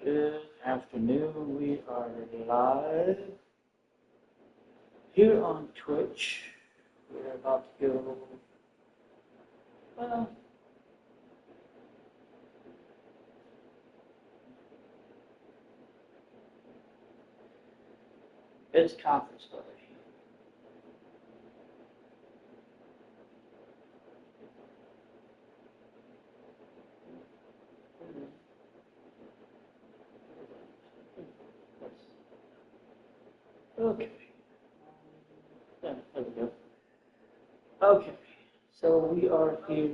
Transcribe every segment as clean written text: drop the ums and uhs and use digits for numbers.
Good afternoon. We are live here on Twitch. We're about to go, well, it's conference play. Okay. Yeah, there we go. Okay. So we are here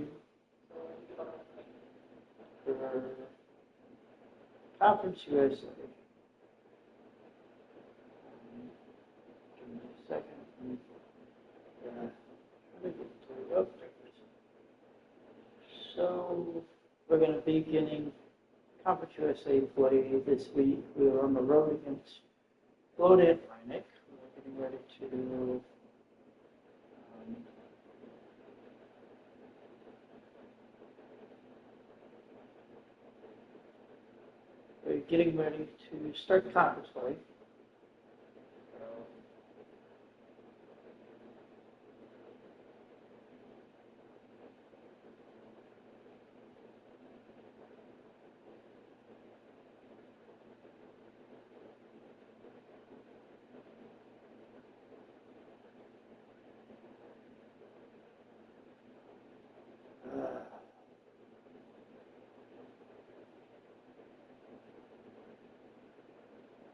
for Conference USA. Give me a second. So we're going to be beginning Conference USA play this week. We are on the road against Florida Atlantic. We're getting ready to we're getting ready to start conference play.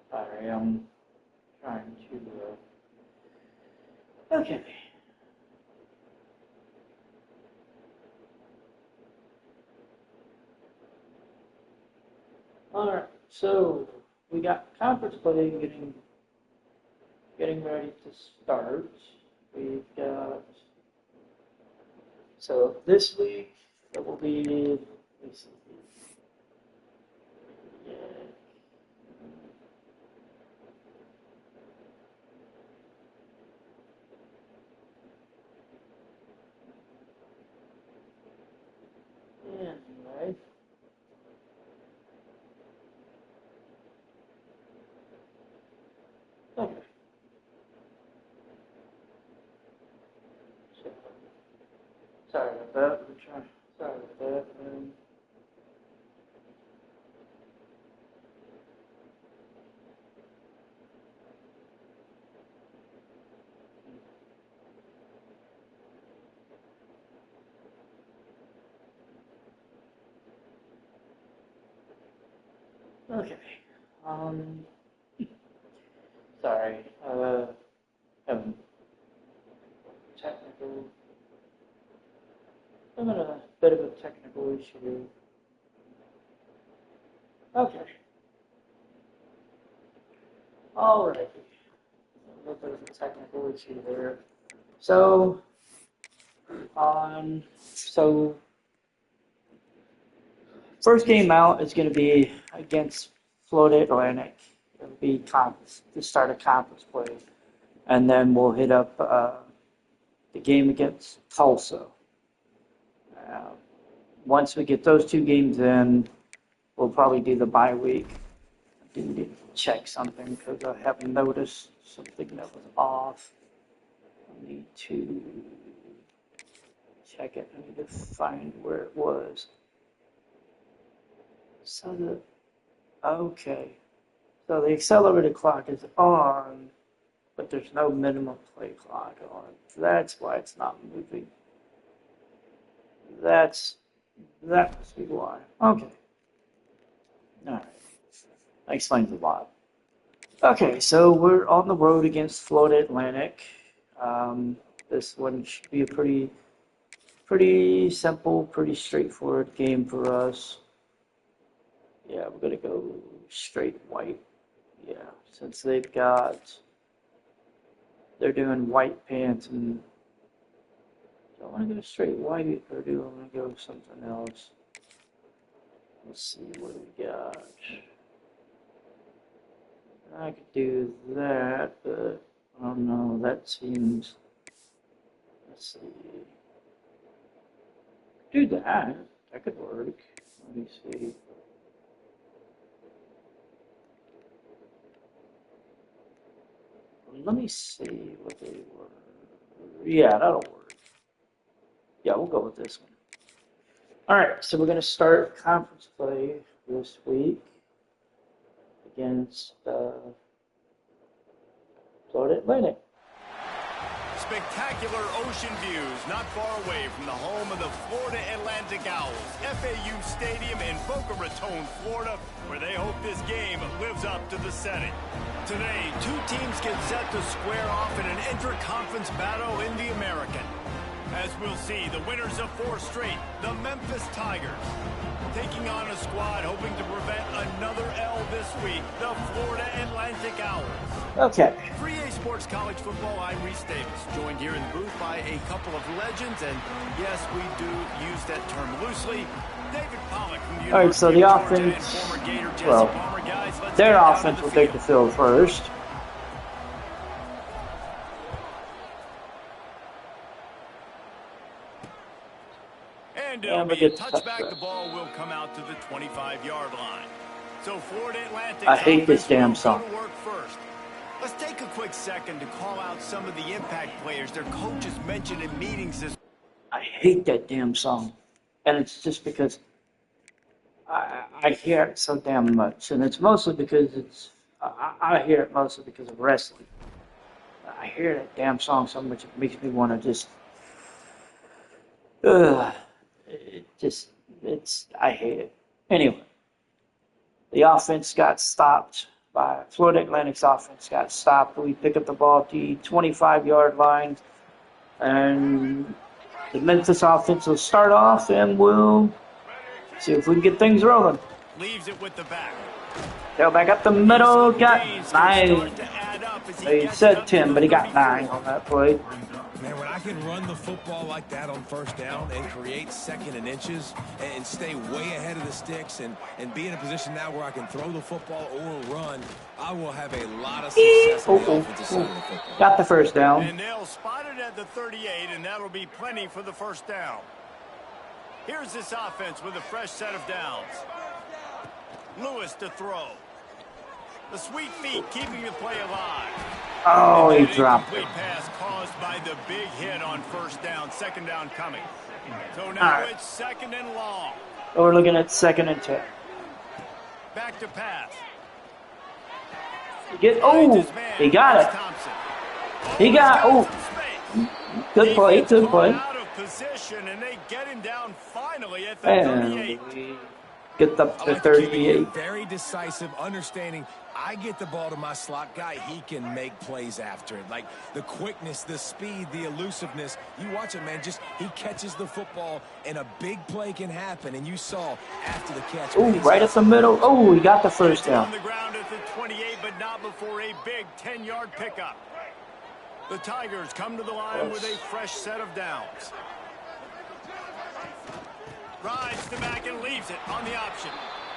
Sorry, I'm trying to. Okay. All right. So we got conference play getting ready to start. We've got. So this week it will be. Let's see. Yeah. Anyway. Okay. So, sorry about that. We're trying. Sorry about that. Okay. Um. Sorry. Having technical. I'm in a bit of a technical issue. Okay. All right. A little bit of a technical issue there. So, first game out is going to be against Florida Atlantic. It'll be conference to start a conference play, and then we'll hit up the game against Tulsa. Once we get those two games in, we'll probably do the bye week. I didn't need to check something because I have noticed something that was off. I need to check it. I need to find where it was. Okay. So the accelerated clock is on, but there's no minimum play clock on. That's why it's not moving. That must be why. Okay. All right. That explains a lot. Okay, so we're on the road against Florida Atlantic. This one should be a pretty simple, pretty straightforward game for us. Yeah, we're gonna go straight white. Yeah, since they're doing white pants, and do I want to go straight white or do I want to go something else? Let's see what we got. I could do that, but I don't know. That seems. Let's see. Do that. That could work. Let me see. Let me see what they were. Yeah, that'll work. Yeah, we'll go with this one. All right, so we're going to start conference play this week against Florida Atlantic. Spectacular ocean views not far away from the home of the Florida Atlantic Owls, FAU Stadium in Boca Raton, Florida, where they hope this game lives up to the setting. Today, two teams get set to square off in an inter-conference battle in the American. As we'll see, the winners of 4 straight, the Memphis Tigers, taking on a squad hoping to prevent another L this week, the Florida Atlantic Owls. Okay. 3A Sports College Football, I'm Reese Davis, joined here in the booth by a couple of legends, and yes, we do use that term loosely. David Pollock from the All right, so the University of Georgia offense, and former Gator Jesse well, Palmer. Guys, let's their get down offense to will the take the field first. And it'll be a touchback. The ball will come out to the 25-yard line. So Florida Atlantic. I hate this damn song. Work first. Let's take a quick second to call out some of the impact players their coaches mentioned in meetings this. I hate that damn song, and it's just because I hear it so damn much, and it's mostly because I hear it mostly because of wrestling. I hear that damn song so much it makes me want to just. I hate it. Anyway, the offense got stopped by Florida Atlantic's offense got stopped. We pick up the ball at the 25-yard line, and the Memphis offense will start off, and we'll see if we can get things rolling. Leaves it with the back. Tailback up the middle, got 9. He said 10, but he got 9 on that play. Man, when I can run the football like that on first down and create second and inches and stay way ahead of the sticks and be in a position now where I can throw the football or run, I will have a lot of success on the offensive side of the football. Got the first down. And they'll spot it at the 38, and that'll be plenty for the first down. Here's this offense with a fresh set of downs. Lewis to throw. The sweet feet keeping the play alive. Oh, he dropped it. Pass caused by the big hit on first down, second down coming. So now it's second and long. So we're looking at 2nd and 10. Back to pass. He got it. He got, good play, good play. Out of position, and they get him down finally at the 38. And get up to 38. Very decisive, understanding I get the ball to my slot guy, he can make plays after it. Like the quickness, the speed, the elusiveness. You watch it, man, just he catches the football and a big play can happen. And you saw after the catch. Right at the middle. Oh, he got the first down. On the ground at the 28, but not before a big 10-yard pickup. The Tigers come to the line with a fresh set of downs. Rides the back and leaves it on the option.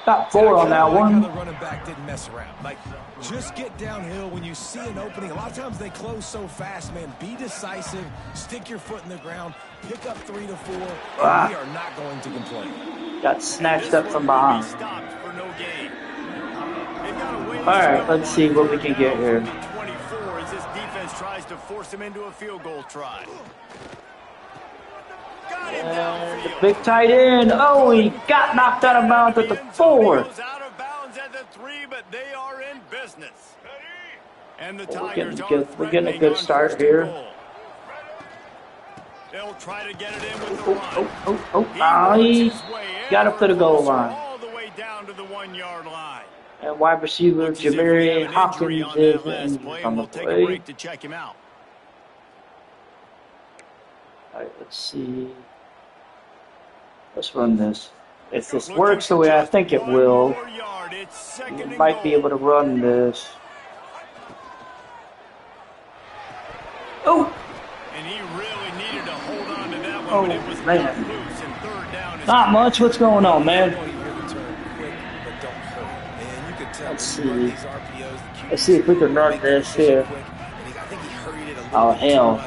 Got 4 on that one. The running back didn't mess around. Like, just get downhill when you see an opening. A lot of times they close so fast, man. Be decisive. Stick your foot in the ground. Pick up 3 to 4. And we are not going to complain. Got snatched up from behind. All right, let's see what we can get here. 24 as this defense tries to force him into a field goal try. And the big tight end. Oh, he got knocked out of bounds at the 4. Out of bounds at the 3, but they are in business. And the Tigers we're getting a good start here. They'll try to get it in with the run. He got up to the goal line. All the way down to the 1-yard line. And wide receiver Jamari Hopkins is on the Take a break to check him out. All right, let's see. Let's run this. If this works the way I think it will, we might be able to run this. Oh! And he really needed to hold on to that one, but it was man. loose, and third down is Not much. What's going on, man? Let's see. Let's see if we can run this here. Oh, hell.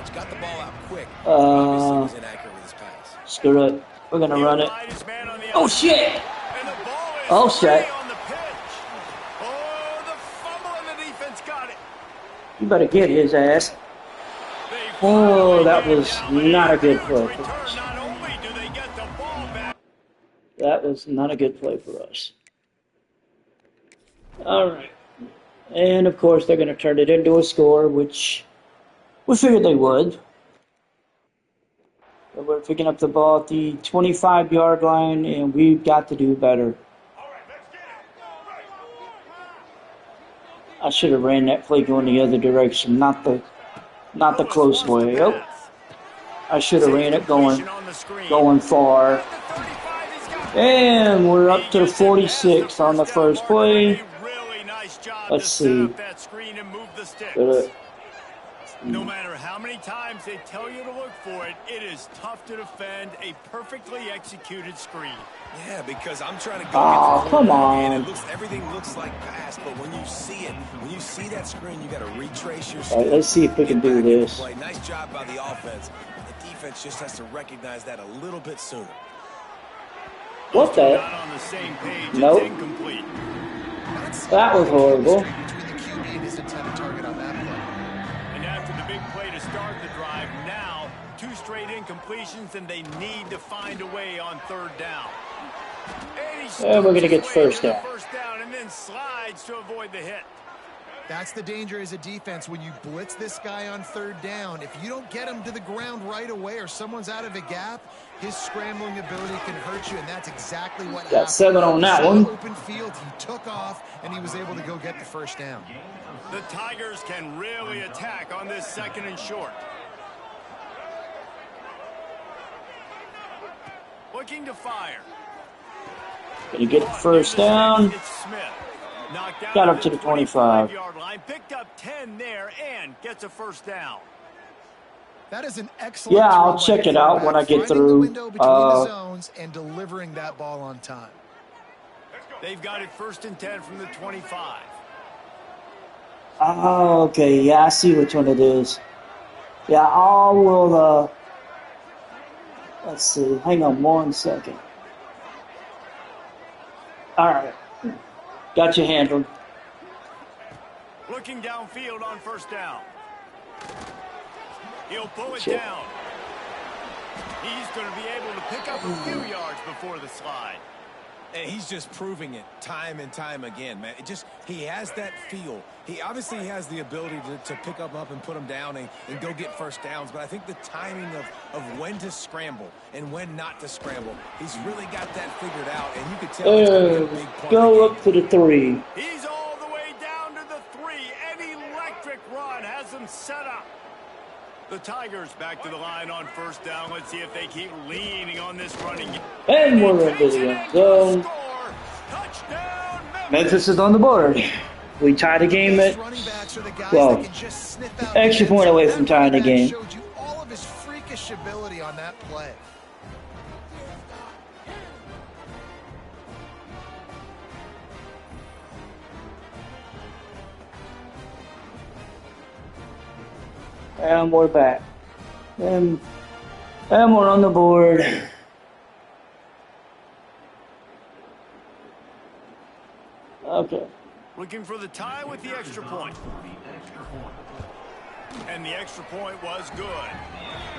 Screw it. We're going to run it. Oh, shit. Oh, shit. You better get his ass. Oh, that was not a good play for us. That was not a good play for us. All right. And, of course, they're going to turn it into a score, which we figured they would. But we're picking up the ball at the 25-yard line, and we've got to do better. I should have ran that play going the other direction, not the close way. Oh, I should have ran it going far. And we're up to the 46 on the first play. Let's see. No matter how many times they tell you to look for it, it is tough to defend a perfectly executed screen. Yeah, because I'm trying to go Oh, get the come and on. everything looks like pass, but when you see it, when you see that screen, you got to retrace your steps. All right, let's see if we can do this. Nice job by the offense. The defense just has to recognize that a little bit sooner. What the? Not on the same page. Nope. It's incomplete. That was horrible. And after the big play to start the drive, now 2 straight incompletions, and they need to find a way on 3rd down. And we're going to get first down. And then slides to avoid the hit. That's the danger as a defense when you blitz this guy on 3rd down. If you don't get him to the ground right away or someone's out of a gap, his scrambling ability can hurt you, and that's exactly what happened. Got 7 on that one. Open field, he took off, and he was able to go get the first down. The Tigers can really attack on this 2nd and short. Looking to fire. Gonna get the first down. Got up to the 25. Picked up 10 there and gets a first down. That is an excellent. Yeah, I'll check it out when I get through. The window between the zones and delivering that ball on time. They've got it 1st and 10 from the 25. Oh, okay. Yeah, I see which one it is. Yeah, I will. Let's see. Hang on 1 second. All right. Got you handled. Looking downfield on 1st down. He'll pull it down. He's going to be able to pick up a few yards before the slide. And he's just proving it time and time again, man. He has that feel. He obviously has the ability to pick up and put them down and go get first downs. But I think the timing of when to scramble and when not to scramble, he's really got that figured out. And you could tell he's going to get a big point. Go up to the 3. He's all the way down to the 3. An electric run has him set up. The Tigers back to the line on 1st down. Let's see if they keep leaning on this running game. And we're into the end zone. Memphis is on the board. We tied the game at, well, extra point away from tying the game. Showed you all of his freakish ability on that play. And we're back. And we're on the board. Okay. Looking for the tie with the extra point. And the extra point was good.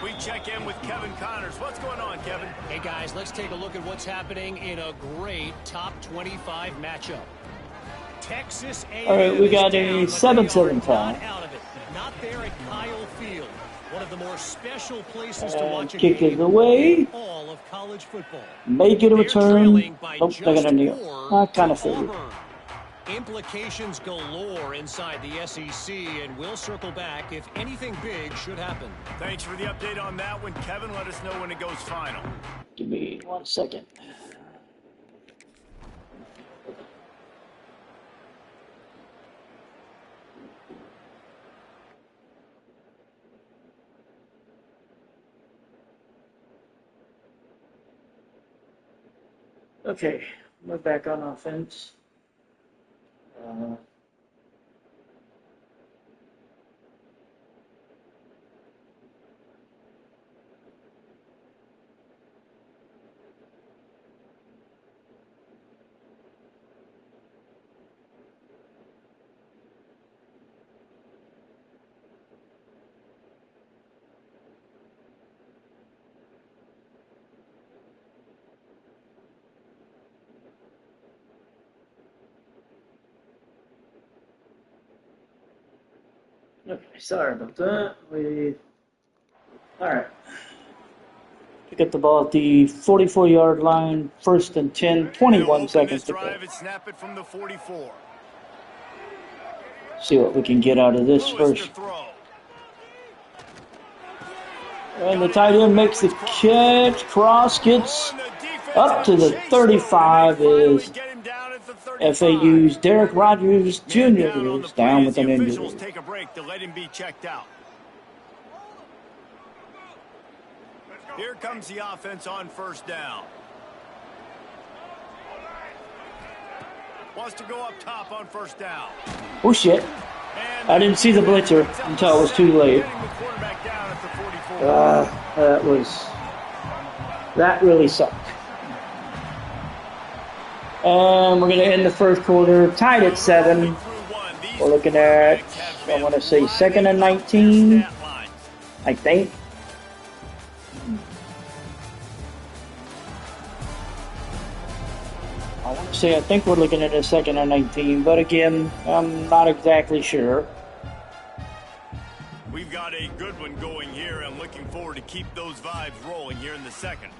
We check in with Kevin Connors. What's going on, Kevin? Hey, guys, let's take a look at what's happening in a great top 25 matchup. Texas A&M. All right, we got a 7-7 tie. Not there at Kyle Field. One of the more special places to watch a kick game it away. all of college football. Make it a return. Nope, they're gonna kneel. I kind of figured. Implications galore inside the SEC, and we'll circle back if anything big should happen. Thanks for the update on that one, Kevin. Let us know when it goes final. Give me 1 second. Okay, we're back on offense. Okay, sorry about that. All right. Pick up the ball at the 44-yard line, 1st and 10, 21 seconds to go. And snap it from the 44. See what we can get out of this first. And the tight end makes the catch. Cross gets up to the 35 is FAU's Derek Rogers Jr. is down with an injury. Take a break to let him be checked out. Here comes the offense on 1st down. Wants to go up top on 1st down. Oh, shit. I didn't see the blitzer until it was too late. That really sucked. And we're going to end the first quarter tied at 7. We're looking at, I want to say, 2nd and 19, I think. I think we're looking at a 2nd and 19, but again, I'm not exactly sure. We've got a good one going here. I'm looking forward to keep those vibes rolling here in the second.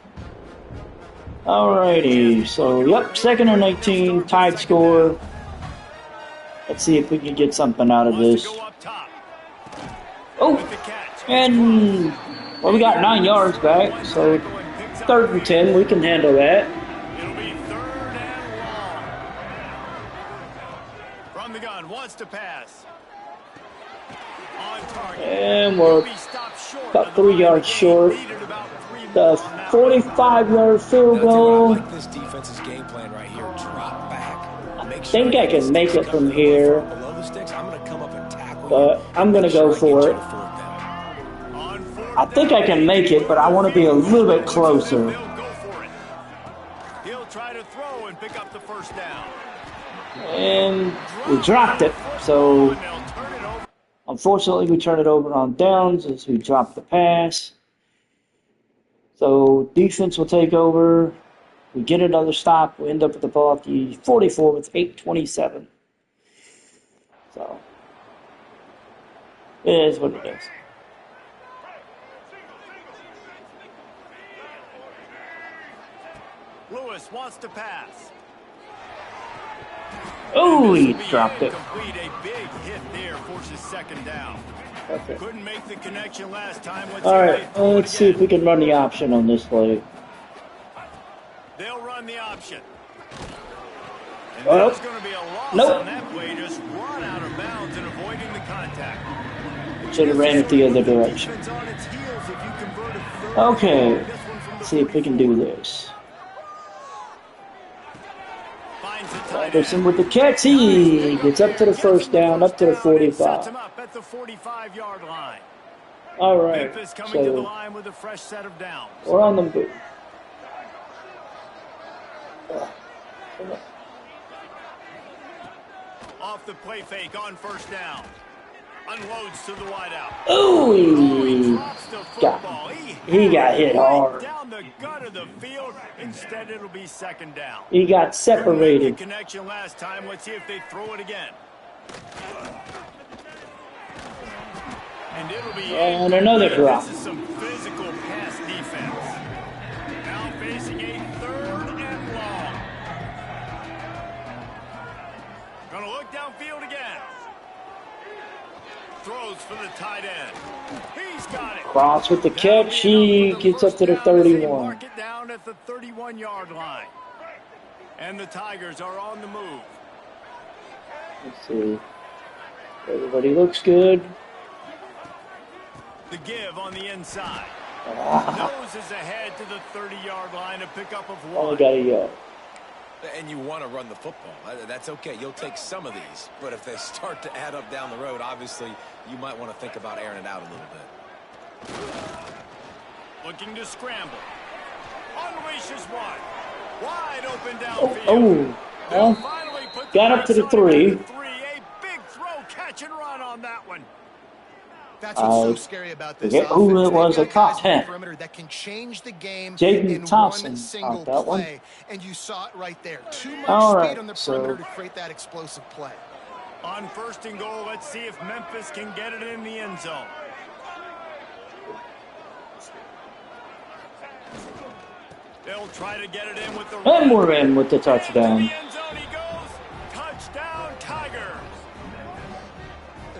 Alrighty, so yep, 2nd and 19, tied score. Let's see if we can get something out of this. Oh, and well, we got 9 yards back, so 3rd and 10, we can handle that. The gun wants to pass. And we're about 3 yards short. The 45-yard field goal. I like this defense's game plan right here. Drop back. I think I can make it from here, but I'm going to go for it. I think I can make it, but I want to be a little bit closer. He'll try to throw and pick up the 1st down. And we dropped it, so unfortunately we turn it over on downs as we drop the pass. So defense will take over. We get another stop. We end up with the ball at the 44 with 8:27. So it is what it is. Lewis wants to pass. Oh, he dropped it. Complete a big hit there, forces 2nd down. Okay. Couldn't make the connection last time. All right, let's see if we can run the option on this play. They'll run the option. And well, there's going to be a loss on that play, just run out of bounds and avoiding the contact. Should have ran it the other direction. Okay, let's see if we can do this. Anderson with the catch. He gets up to the 1st down, up to the 45. Him up at the 45-yard line. All right, Memphis coming so to the line with a fresh set of downs. We're on the move. Off the play fake on 1st down. Unloads to the wideout. Oh, he got hit hard. Down the gut of the field. Instead, it'll be 2nd down. He got separated. Connection last time. Let's see if they throw it again. And it'll be and another drop. This is some physical pass defense. Now facing a 3rd and long. Gonna look downfield again. Throws for the tight end. He's got it. Cross with the catch. He gets up to the 31. Mark it down at the 31-yard line. And the Tigers are on the move. Let's see. Everybody looks good. The give on the inside. Nose is ahead to the 30-yard line, a pickup of 1. Only got a yard. And you want to run the football. That's okay. You'll take some of these. But if they start to add up down the road, obviously, you might want to think about airing it out a little bit. Looking to scramble. Unleashes one. Wide open downfield. Well, got up to the 3. A big throw, catch and run on that one. That's what's so scary about this forget who it was that caught him. That can change the game Jaden in Thompson one single that play. one. And you saw it right there. Too much All speed right, on the so perimeter to create that explosive play. On 1st and goal, let's see if Memphis can get it in the end zone. They'll try to get it in with the And we're in with the touchdown. To the end zone he goes. Touchdown, Tigers.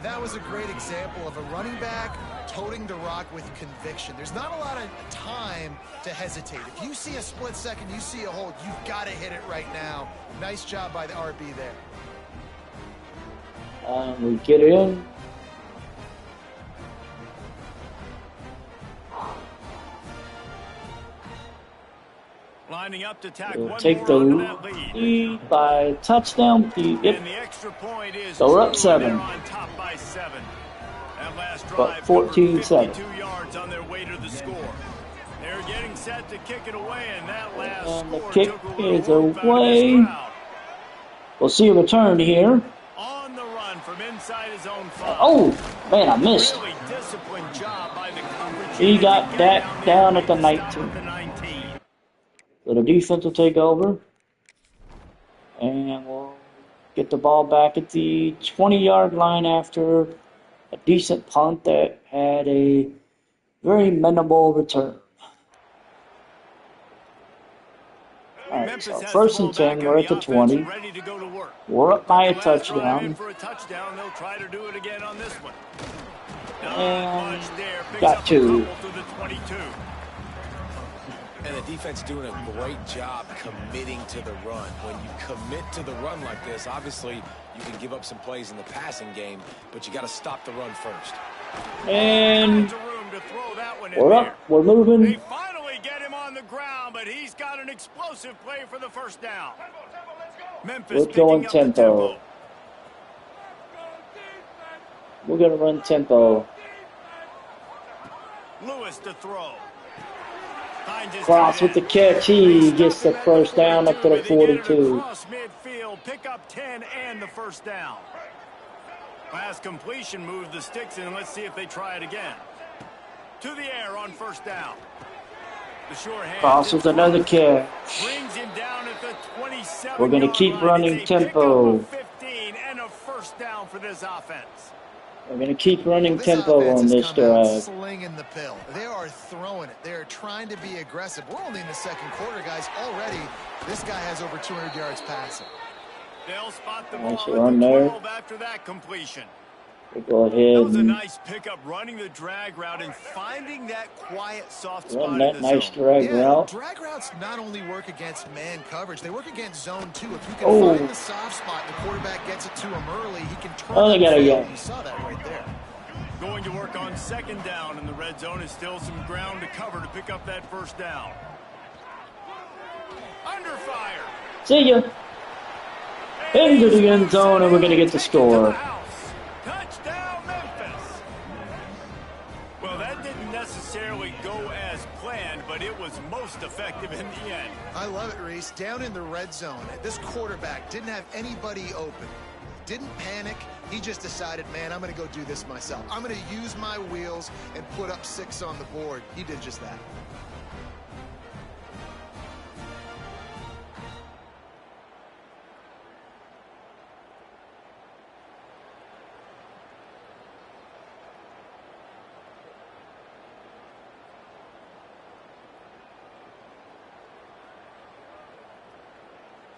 That was a great example of a running back toting the rock with conviction. There's not a lot of time to hesitate. If you see a split second, you see a hold, you've got to hit it right now. Nice job by the RB there. We get in. Lining up to tack We'll one take more the onto that lead. lead by touchdown. And Yep. the extra point is So we're up true, 7. and they're on top by 7. That last But drive 14-7. 52 yards on their way to the score. They're getting set to kick it away, and that last And the score kick took a little is rope out of this away. crowd. We'll see a return here. On the run from inside his own 5. Oh, man, I missed. Really disciplined job by the coverage. He unit got to get that down down there at the and stop 19. at the 19. So the defense will take over. And we'll get the ball back at the 20-yard line after a decent punt that had a very minimal return. All right, so Memphis has 1st the and ball 10, back we're on at the offense, 20. ready to go to work. We're up by a Last drive in touchdown. for a touchdown. They'll try to do it again on this one. Not And much there. Picks got up a 2. couple to the 22. And the defense doing a great job committing to the run. When you commit to the run like this, obviously you can give up some plays in the passing game, but you got to stop the run first. And Lots of room to throw that one in we're there. up. We're They moving. finally get him on the ground, but he's got an explosive play for the first down. Memphis We're going picking up the tempo. We're going to run tempo. Lewis to throw. Finds his Cross tight with the end. catch. He They gets stop the him at first down up to the but they get it 42. across midfield, pick up 10 and the first down. Pass completion moves the sticks in. Let's see if they try it again. To the air on 1st down. The sure hand Cross with another catch. brings him down at the 27. We're going to keep running tempo. 15 and a first down for this offense. We're going to keep running This tempo offense on has this come out drive. slinging the pill. They are throwing it. They are trying to be aggressive. We're only in the 2nd quarter, guys. Already, this guy has over 200 yards passing. They'll spot the Nice ball run at the there. 12 after that completion. We'll go That ahead was a and nice pickup, running the drag route and finding that quiet, soft spot run in that the nice zone. drag Yeah, route. drag routes not only work against man coverage, they work against zone too. If you can Oh. find the soft spot and the quarterback gets it to him early, he can turn Oh, they that got a field. yard. You saw that right there. Going to work on 2nd down in the red zone is still some ground to cover to pick up that first down. Under fire. See ya. Into the end zone, and we're going to get the score. Touchdown, Memphis. Well, that didn't necessarily go as planned, but it was most effective in the end. I love it, Reese. Down in the red zone, this quarterback didn't have anybody open. Didn't panic. He just decided, man, I'm going to go do this myself. I'm going to use my wheels and put up 6 on the board. He did just that.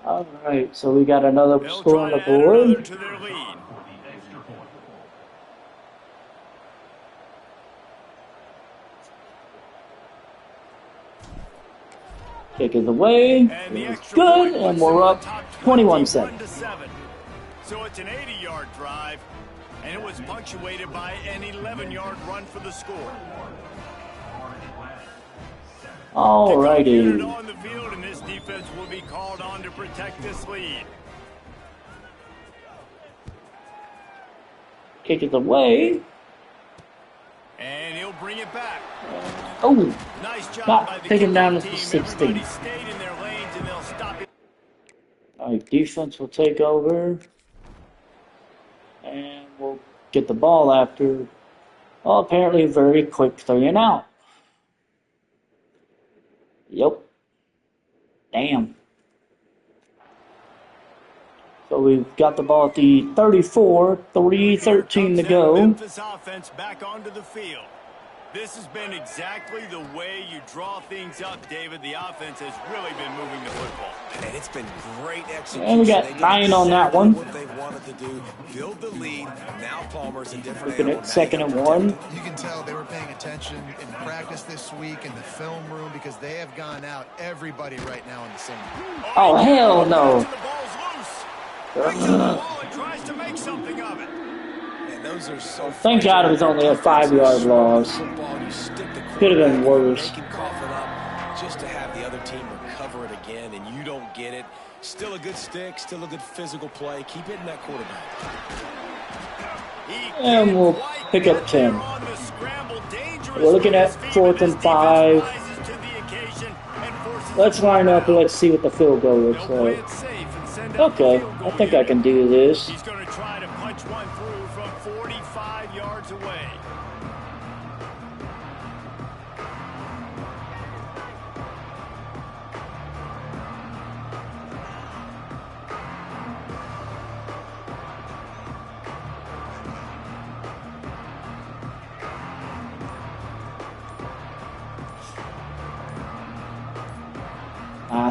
All right, so we got another They'll score on try the to add another board. to their lead. Kick is away. And the It's extra good, point and puts we're them up top 21-7. 21-7. So it's an 80-yard drive, and it was punctuated by an 11-yard run for the score. All Get righty. on the field, and this defense will be called on to protect this lead. Kick is away. And he'll bring it back. Oh, Nice job Not by the taken down kickoff at the team. 16. Everybody stayed in their lanes, and they'll stop it. all right, defense will take over. And we'll get the ball after, well, apparently a very quick 3 and out. Yep. Damn. So we've got the ball at the 34, 3:13 to go. Memphis offense back onto the field. This has been exactly the way you draw things up, David. The offense has really been moving the football. And it's been great execution. And we got They did 9 on that one. What they wanted to do, build the lead. Now Palmer's a different Looking animal. at Now second you and gotta 1. protect it. You can tell they were paying attention in practice this week in the film room because they have gone out everybody right now in the same room. Oh, hell no. The ball's loose. Picks up the ball and tries to make something of it. And those are so Thank God it was only a 5-yard loss. Could have been worse. They can cough it up just to have the other team recover it again, and you don't get it. Still a good stick, still a good physical play. Keep hitting that quarterback. And we'll pick up 10. We're looking at 4th and 5. Let's line up and let's see what the field goal looks like. Okay, I think I can do this. He's going to try to punch one through from 45 yards away.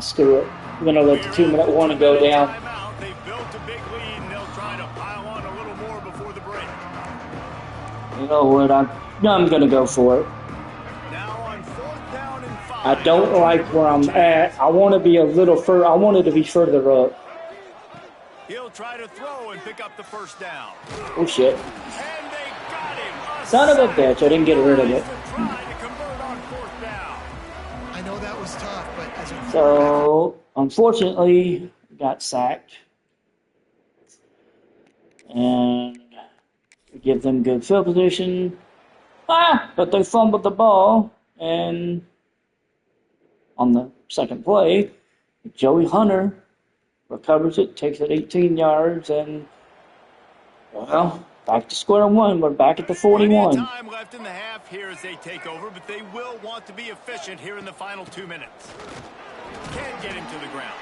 Screw it. I'm going to let the 2-minute warning go down. They've built a big lead, and they'll try to pile on a little more before the break. You know what? I'm going to go for it. Now on 4th down and 5. I don't like where I'm at. I want to be a little further. I wanted to be further up. He'll try to throw and pick up the first down. Oh, shit. And they got him. Son of a bitch. I didn't get rid of it. Try to convert on 4th down. I know that was tough, but as a So, unfortunately, got sacked. And we give them good field position. But they fumbled the ball. And on the second play, Joey Hunter recovers it, takes it 18 yards, and, well, back to square one. We're back at the 41. Plenty of time left in the half here as they take over, but they will want to be efficient here in the final 2 minutes. Can't get him to the ground.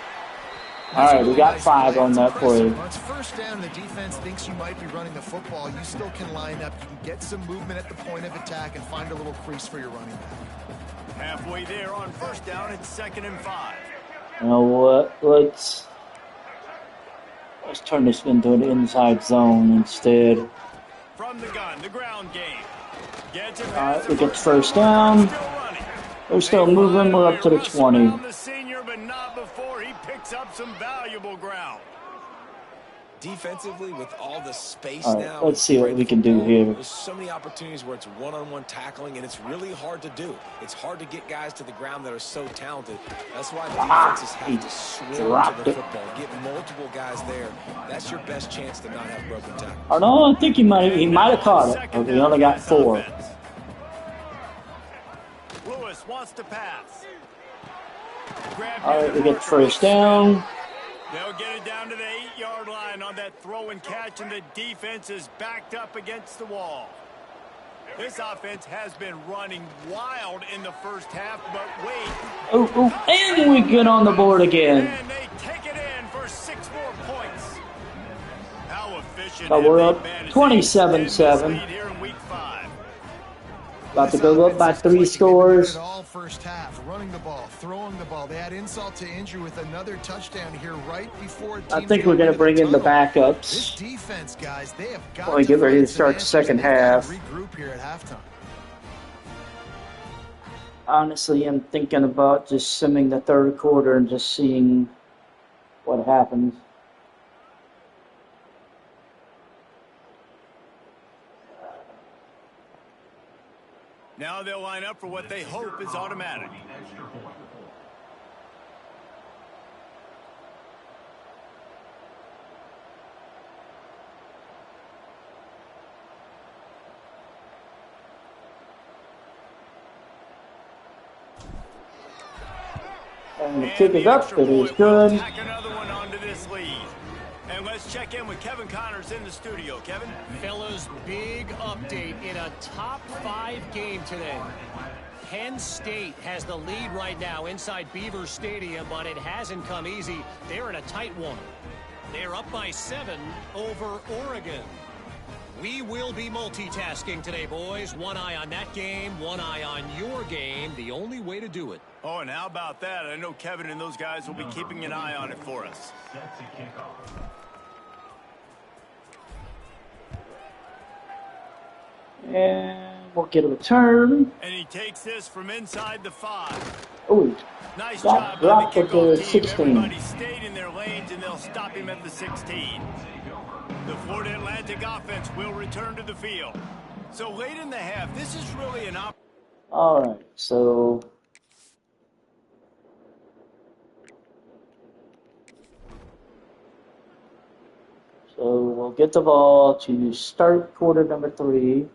All right, we got 5 on that play. Once first down, the defense thinks you might be running the football. You still can line up. You can get some movement at the point of attack and find a little crease for your running back. Halfway there on 1st down, it's 2nd and 5. You know what? Let's turn this into an inside zone instead. From the gun, the ground game. Gets it All past right, we the get the first down. Still running. We're still moving. We're up to the 20. Around the senior, but not before he picks up some valuable ground. Defensively, with all the space All right, now, let's see what we can do here. There's so many opportunities where it's one-on-one tackling, and it's really hard to do. It's hard to get guys to the ground that are so talented. That's why the defenses have to swarm to the football, get multiple guys there. That's your best chance to not have broken tackles. Oh no, I think he might have caught it. But we only got 4. Lewis wants to pass. All right, we get the first down. They'll get it down to the 8-yard line on that throw and catch, and the defense is backed up against the wall. This offense has been running wild in the first half, but wait. And we get on the board again. And they take it in for 6 more points. How efficient. But we're up 27-7. Here in week 5. About to go up by 3 scores. All first half, running the ball, throwing the ball. They had insult to injury with another touchdown here right before. I think we're going to bring in the This backups. defense, guys, they have got When we get ready to start the second half. Regroup here at halftime. Honestly, I'm thinking about just simming the third quarter and just seeing what happens. Now they'll line up for what they hope is automatic. And the kick is up. It is good. Tack another one onto this lead. And let's check in with Kevin Connors in the studio. Kevin? Fellas, big update in a top 5 game today. Penn State has the lead right now inside Beaver Stadium, but it hasn't come easy. They're in a tight one. They're up by 7 over Oregon. We will be multitasking today, boys. One eye on that game, one eye on your game. The only way to do it. Oh, and how about that? I know Kevin and those guys will be keeping an eye on it for us. And we'll get a return. And he takes this from inside the 5. Oh, Nice got job by dropped the at the kickoff team. 16. Everybody stayed in their lanes, and they'll stop him at the 16. The Florida Atlantic offense will return to the field. So late in the half, this is really an all right, so we'll get the ball to start quarter number 3.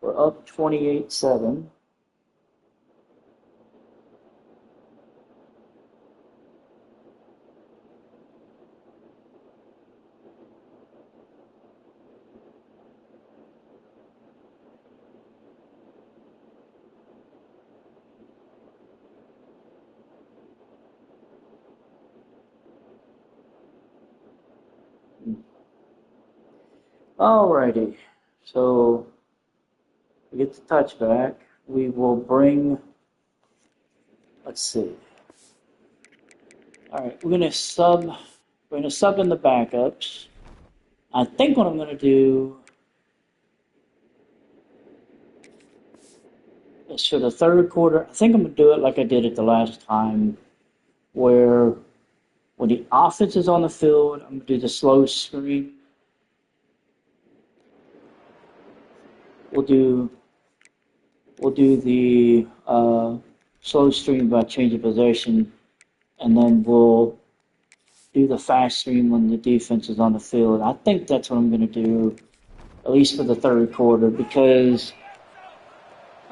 We're up 28-7. Alrighty, so we get the touchback. We will bring, let's see. Alright, we're gonna sub in the backups. I think what I'm gonna do is for the third quarter, I think I'm gonna do it like I did it the last time, where when the offense is on the field, I'm gonna do the slow screen. We'll do the slow stream by change of possession, and then we'll do the fast stream when the defense is on the field. I think that's what I'm going to do, at least for the third quarter, because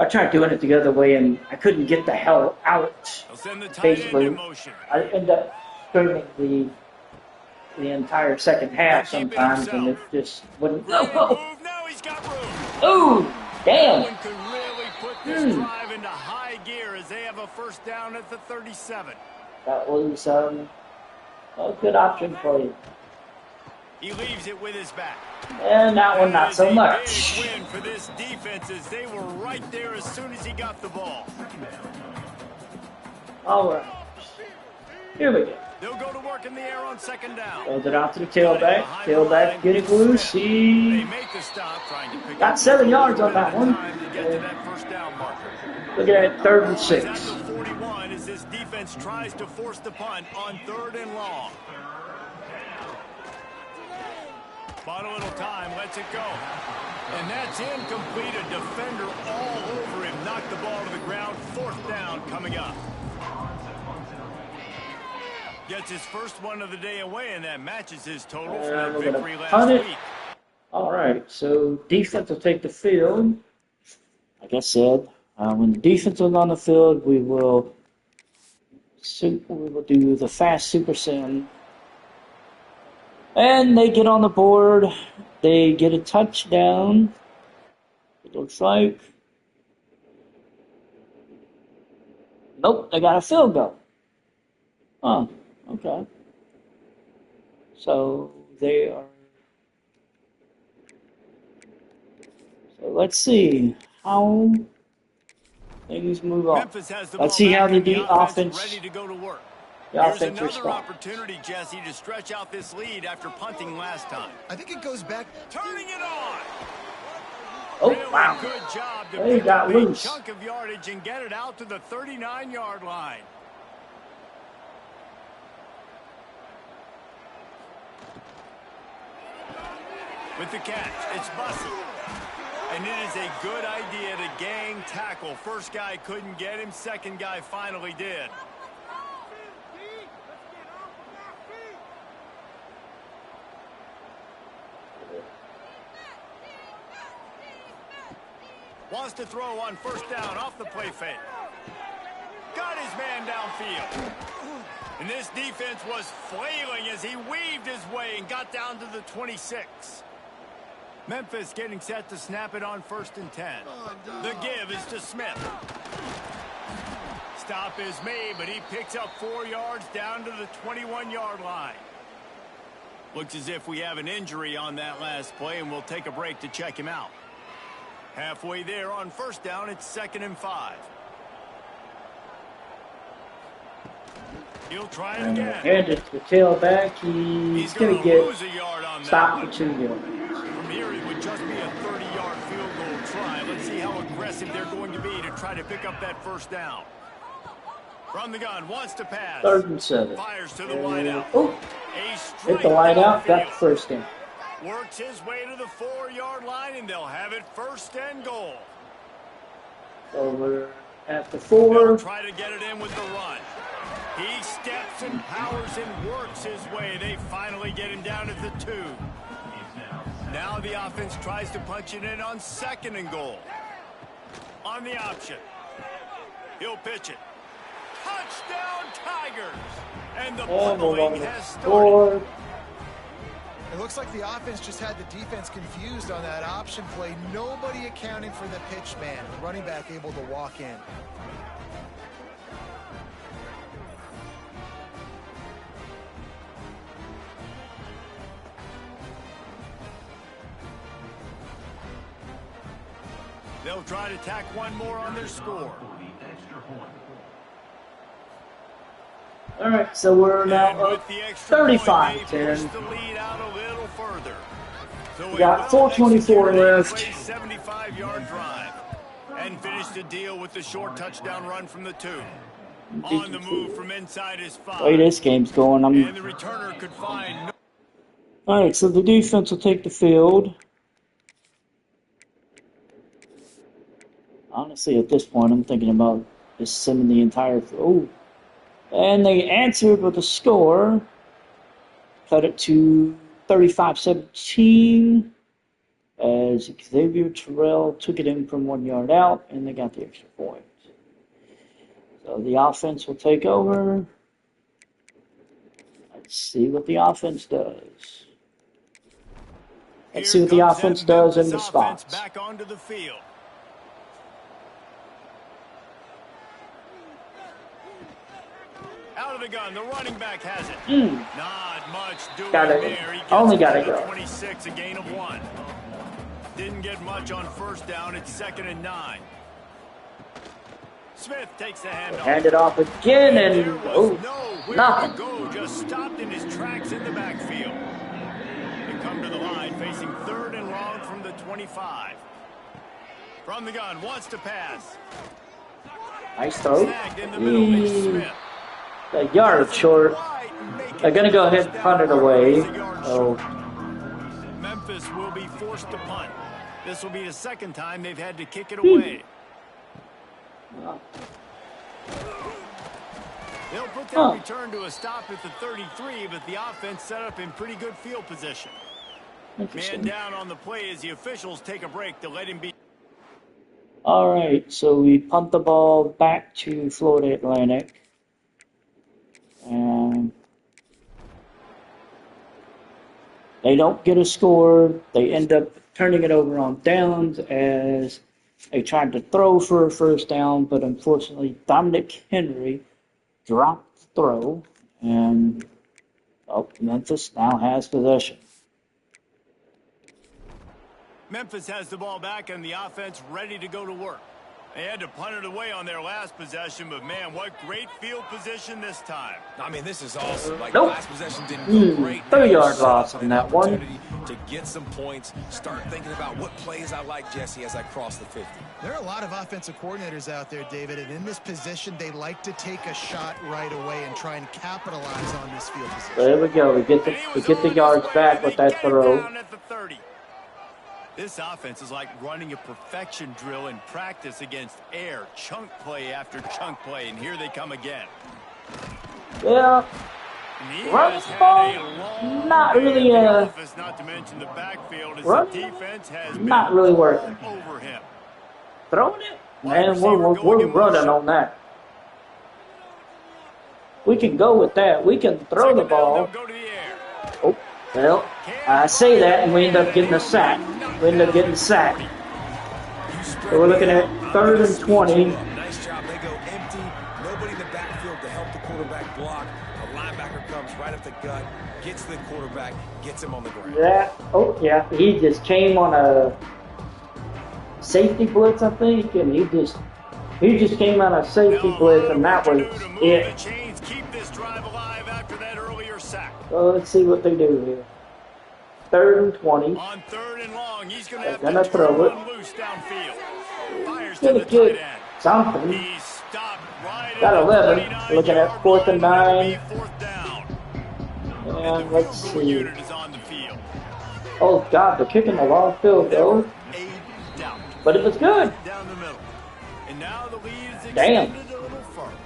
I tried doing it the other way and I couldn't get the hell out. Basically, I end up streaming the entire second half sometimes, and it just wouldn't go. Oh, damn. Could really put this drive into high gear as they have a first down at the 37. That was a good option for you. He leaves it with his back. And that one not so much. Big win for this defense as they were right there as soon as he got the ball. All right. Here we go. They'll go to work in the air on second down. Throws it out to the tailback. Tailback getting loose. He They make the stop, trying to pick got 7 yards on that one. to get to that first down marker. Looking at 3rd and 6. At the 41 as this defense tries to force the punt on 3rd and long. Bought a little time, lets it go. And that's incomplete. A defender all over him. Knocked the ball to the ground. 4th down coming up. Gets his first one of the day away, and that matches his total for that victory last week. All right, so defense will take the field. Like I said, when the defense is on the field, we will do the fast super sim. And they get on the board. They get a touchdown. It looks like. Nope, they got a field goal. Oh, okay. So they are. So let's see how things move on. Let's see how the offense. Ready to go to work. Here's another opportunity, Jesse, to stretch out this lead after punting last time. I think it goes back. Turning it on. Oh, really wow. Good job to They pick got up a big loose. chunk of yardage and get it out to the 39-yard line. With the catch, it's Bussey. And it is a good idea to gang tackle. First guy couldn't get him. Second guy finally did. Wants to throw on first down off the play fake. Got his man downfield. And this defense was flailing as he weaved his way and got down to the 26. Memphis getting set to snap it on 1st and 10. The give is to Smith. Stop is made, but he picks up 4 yards down to the 21-yard line. Looks as if we have an injury on that last play, and we'll take a break to check him out. Halfway there on first down, it's 2nd and 5. He'll try it again. Hand it to the tailback. He's going to get lose a yard on stopped that for 2 yards. From here, it would just be a 30-yard field goal try. Let's see how aggressive they're going to be to try to pick up that first down. From the gun, wants to pass. 3rd and 7. Fires to the wideout. Oh, hit the wideout, got the first down. Works his way to the 4-yard line, and they'll have it 1st and goal. So we're at the They'll 4. try to get it in with the run. He steps and powers and works his way. They finally get him down at the 2. Now the offense tries to punch it in on 2nd and goal. On the option. He'll pitch it. Touchdown, Tigers! And the bundling has started. It looks like the offense just had the defense confused on that option play. Nobody accounting for the pitch man. The running back able to walk in. They'll try to tack one more on their score. All right, so we're now And up with the extra point, 35-10. they push the lead out a little further. So We got 4:24 left. 75-yard drive. And finish the deal with the short touchdown run from the 2. On the move from inside his 5. Way this game's going. And the returner could find no. All right, so the defense will take the field. Honestly, at this point, I'm thinking about just sending the entire. Oh, and they answered with a score. Cut it to 35-17 as Xavier Terrell took it in from 1 yard out, and they got the extra point. So the offense will take over. Let's see what the offense does. Let's see what the offense does in the spots. Back onto the field. Out of the gun, the running back has it. Not much doing there. He gets Only gotta go. 26, a gain of 1. Didn't get much on first down. It's 2nd and 9. Smith takes the handoff. Hand it off again, and There was nowhere nothing. to go. Just stopped in his tracks in the backfield. They come to the line, facing 3rd and long from the 25. From the gun, wants to pass. Nice throw. Snagged in the middle. It's Smith. A yard short. They're going to go ahead and punt it away. Oh, Memphis will be forced to punt. This will be the 2nd time they've had to kick it away. They'll put that return to a stop at the 33, but the offense set up in pretty good field position. Man down on the play as the officials take a break to let him be. all right. So we punt the ball back to Florida Atlantic. And they don't get a score. They end up turning it over on downs as they tried to throw for a first down, but unfortunately Dominic Henry dropped the throw, and Memphis now has possession. Memphis has the ball back and the offense ready to go to work. They had to punt it away on their last possession, but man, what great field position this time. I mean, this is awesome. Like, Nope. the last possession didn't go great. 3-yard loss on that one. Opportunity to get some points. Start thinking about what plays I like, Jesse, as I cross the 50. There are a lot of offensive coordinators out there, David, and in this position, they like to take a shot right away and try and capitalize on this field position. There we go. We get the yards back with that throw. Down at the 30. This offense is like running a perfection drill in practice against air, chunk play after chunk play, and here they come again. Yeah, running the ball, not really, Not to mention the backfield as the running, defense has not been really working. over him. Throwing it, man, we're running on that. We can go with that. We can throw the ball. Go to the air. Oh, well, I say that, and we end up getting a sack. We end up getting sacked. So we're looking at 3rd and 20. Nice job. They go empty. Nobody in the backfield to help the quarterback block. A linebacker comes right up the gut. gets the quarterback, gets him on the ground. Oh yeah, he just came on a safety blitz, I think, and he just came on a safety blitz, and that was it. Keep this drive alive after that earlier sack. So let's see what they do here. 3rd and 20. On 3rd and long, he's going to have to throw it. Loose downfield. Fires Gonna to the tight end. Something. He stopped right Got at 11. Looking at 4th and 9. 4th down. And let's see. Unit is on the field. Oh God, they're kicking a long field goal. But it was good. Down the middle. And now the lead is Damn. extended a little further.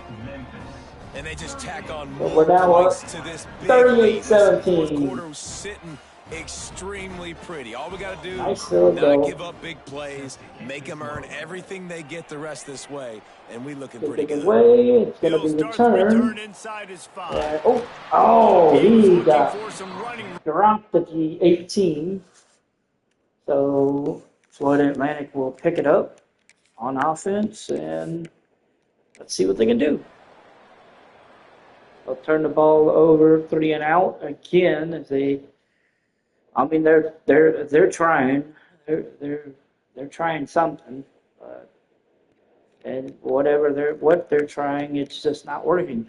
And they just tack on But more we're now points up to this 38-17. Fourth quarter was sitting extremely pretty. All we got to do Nice field not goal. give up big plays, make them earn everything they get the rest this way, and we looking Take pretty it good. away. It's going to be returned. Inside his 5. And, he got dropped at the 18. So Florida Atlantic will pick it up on offense, and let's see what they can do. They'll turn the ball over 3 and out again as they. I mean, they're trying. They're trying something, but and what they're trying, it's just not working.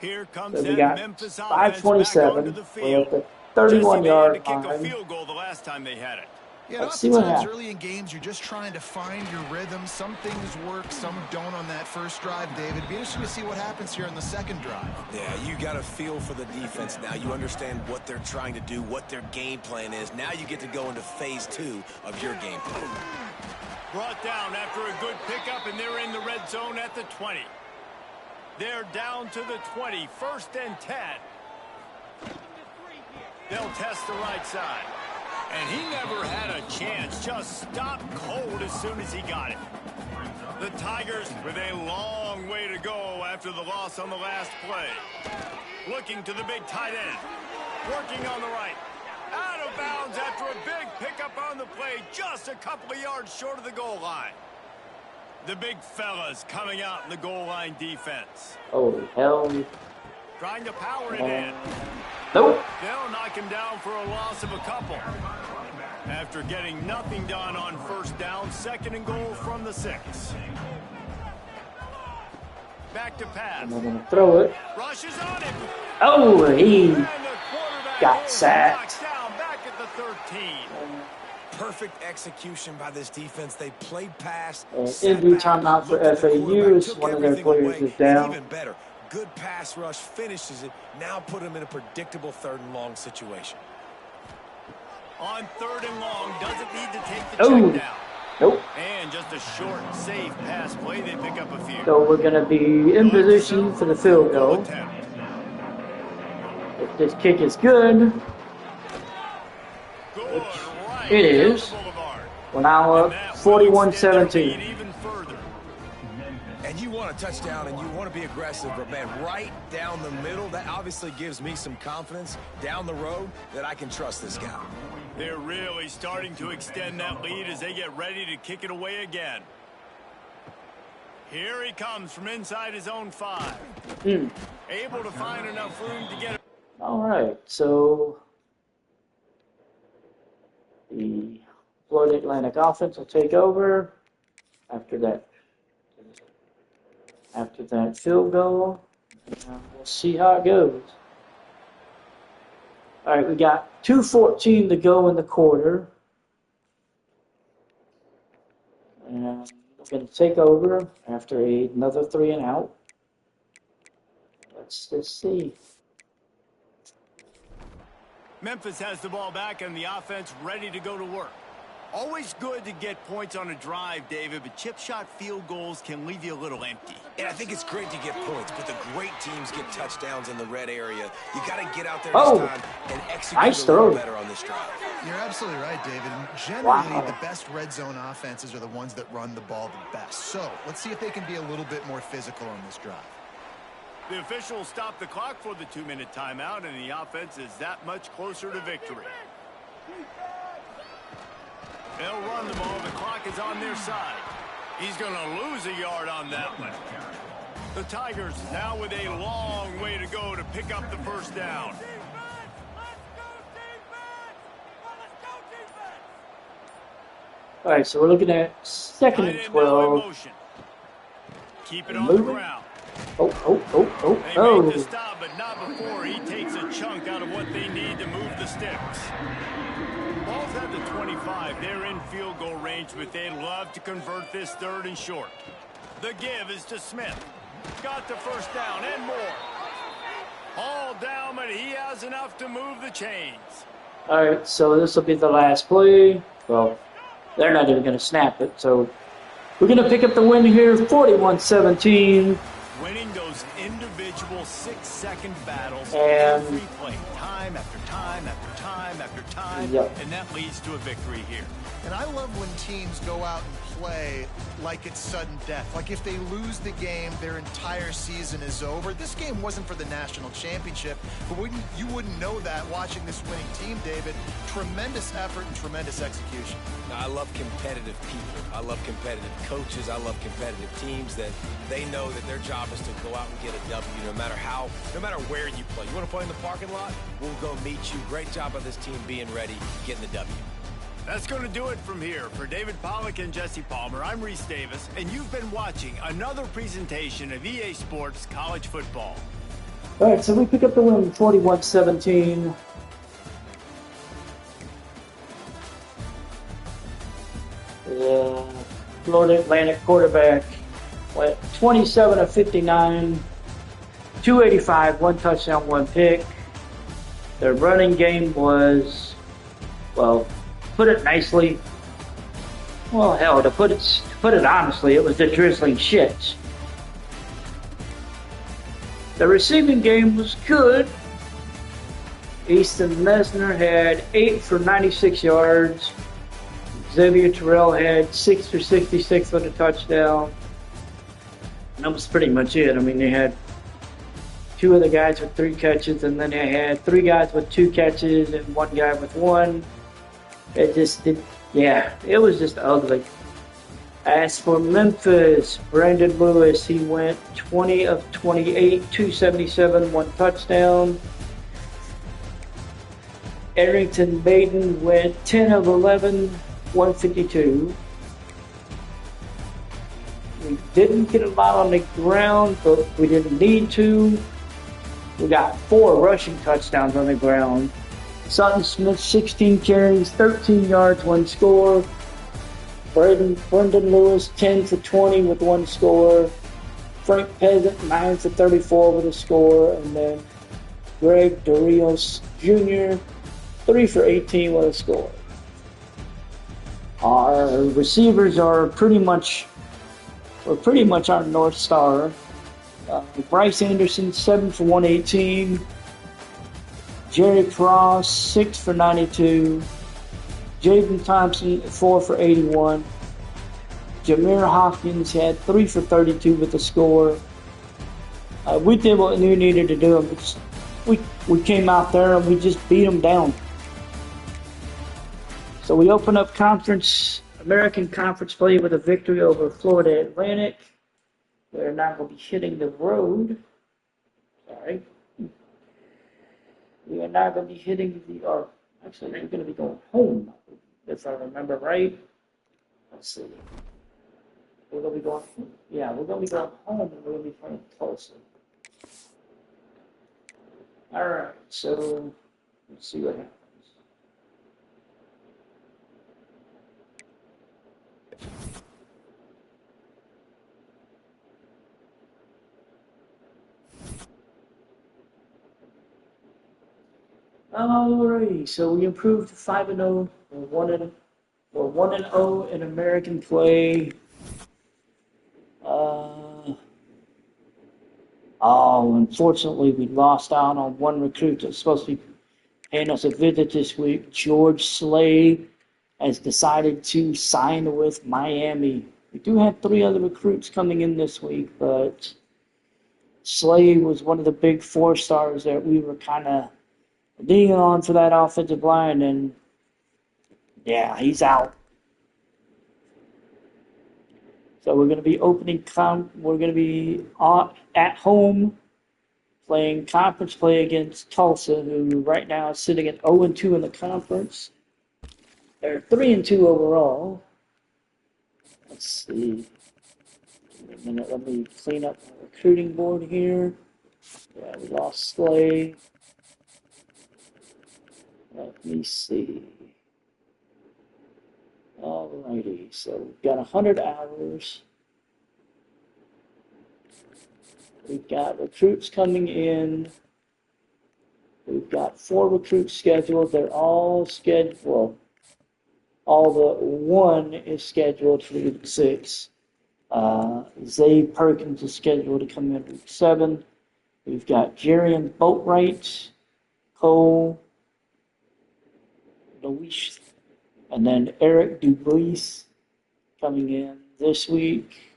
Here comes So we that got Memphis 5:27. We're at the 31-yard line. line. Field goal the last time they had it. Yeah, Let's see what oftentimes happens. early in games, you're just trying to find your rhythm. Some things work, some don't on that first drive, David. It'd be interesting to see what happens here in the second drive. Yeah, you got a feel for the defense now. You understand what they're trying to do, what their game plan is. Now you get to go into phase 2 of your game plan. Brought down after a good pickup, and they're in the red zone at the 20. They're down to the 20, 1st and 10. They'll test the right side. And he never had a chance, just stopped cold as soon as he got it. The Tigers with a long way to go after the loss on the last play. Looking to the big tight end. Working on the right. Out of bounds after a big pickup on the play, just a couple of yards short of the goal line. The big fellas coming out in the goal line defense. Holy hell. Trying to power it in. Nope. They'll knock him down for a loss of a couple. After getting nothing done on 1st down, 2nd and goal from the 6. Back to pass. And they're going to throw it. Rushes on him. Oh, he And the quarterback got goes sacked. down back at the 13. Perfect execution by this defense. They played pass. Injury timeout for FAU as one of their players is down. Even better. Good pass rush finishes it. Now put him in a predictable 3rd and long situation. On 3rd and long, doesn't need to take the check down. Nope. And just a short, safe pass play. They pick up a few. So we're going to be in position for the field goal. If this kick is good, it is. We're now up 41-17. And you want a touchdown and you want to be aggressive, but man, right down the middle, that obviously gives me some confidence down the road that I can trust this guy. They're really starting to extend that lead as they get ready to kick it away again. Here he comes from inside his own 5. Able to find enough room to get it. All right, so the Florida Atlantic offense will take over after that field goal. We'll see how it goes. All right, we got 2:14 to go in the quarter. And we're going to take over after another 3 and out. Let's just see. Memphis has the ball back and the offense ready to go to work. Always good to get points on a drive, David, but chip shot field goals can leave you a little empty. And I think it's great to get points, but the great teams get touchdowns in the red area. You got to get out there this time and execute nice a little throw. better on this drive. You're absolutely right, David. And generally, the best red zone offenses are the ones that run the ball the best. So let's see if they can be a little bit more physical on this drive. The officials stop the clock for the 2-minute timeout, and the offense is that much closer to victory. They'll run the ball. The clock is on their side. He's going to lose a yard on that one. The Tigers now with a long way to go to pick up the first down. All right, so we're looking at second and 12. Keep it on the ground. Oh. They make the stop, but not before he takes a chunk out of what they need to move the sticks. Ball's at the 25. They're in field goal range, but they'd love to convert this third and short. The give is to Smith. Got the first down and more. All down, but he has enough to move the chains. All right, so this will be the last play. Well, they're not even going to snap it, so we're going to pick up the win here, 41-17. Winning those individual 6-second battles And every play, time after time after time after time, yep. And that leads to a victory here. And I love when teams go out and play like it's sudden death. Like if they lose the game, their entire season is over. This game wasn't for the national championship, but you wouldn't know that watching this winning team, David. Tremendous effort and tremendous execution. I love competitive people. I love competitive coaches. I love competitive teams that they know that their job is to go out and get a W no matter where you play. You want to play in the parking lot? We'll go meet you. Great job of this team being ready, getting the W. That's going to do it from here. For David Pollack and Jesse Palmer, I'm Reese Davis, and you've been watching another presentation of EA Sports College Football. All right, so we pick up the win, 41-17. Florida Atlantic quarterback went 27 of 59, 285, one touchdown, one pick. Their running game was, well, put it nicely. Well, hell, to put it honestly, it was the drizzling shit. The receiving game was good. Easton Lesnar had 8 for 96 yards. Xavier Terrell had 6 for 66 with a touchdown. And that was pretty much it. I mean, they had 2 of the guys with 3 catches, and then they had 3 guys with 2 catches and 1 guy with 1. It was just ugly. As for Memphis, Brandon Lewis, he went 20 of 28, 277, 1 touchdown. Arrington Baden went 10 of 11, 152. We didn't get a lot on the ground, but we didn't need to. We got 4 rushing touchdowns on the ground. Sutton Smith, 16 carries, 13 yards, 1 score. Brendan Lewis, 10 for 20 with 1 score. Frank Peasant, 9 for 34 with a score. And then Greg Dorios Jr., 3 for 18 with a score. Our receivers are pretty much our North Star. Bryce Anderson, 7 for 118. Jerry Cross, 6 for 92. Jaden Thompson, 4 for 81. Jameer Hopkins had 3 for 32 with a score. We did what we needed to do. We came out there and we just beat them down. So we open up American Conference play with a victory over Florida Atlantic. We're not going to be hitting the road. Sorry. We are not going to be hitting actually, we're going to be going home, if I remember right. Let's see. We're going to be going home, and we're going to be playing Tulsa. All right, so let's see what happens. Alrighty, so we improved to 5-0. We're 1-0 in American play. Unfortunately, we lost out on 1 recruit that's supposed to be paying us a visit this week. George Slay has decided to sign with Miami. We do have 3 other recruits coming in this week, but Slay was one of the big 4 stars that we were kind of leaning on for that offensive line, and yeah, he's out. So we're going to be we're going to be at home playing conference play against Tulsa, who right now is sitting at 0-2 in the conference. They're 3-2 overall. Let's see. Wait a minute, let me clean up my recruiting board here. Yeah, we lost Slay. Let me see. Alrighty, so we've got 100 hours. We've got recruits coming in. We've got 4 recruits scheduled. They're all scheduled. Well, all but one is scheduled for week 6. Zay Perkins is scheduled to come in week 7. We've got Jerian Boatwright, Cole, Luis, and then Eric Dubois coming in this week.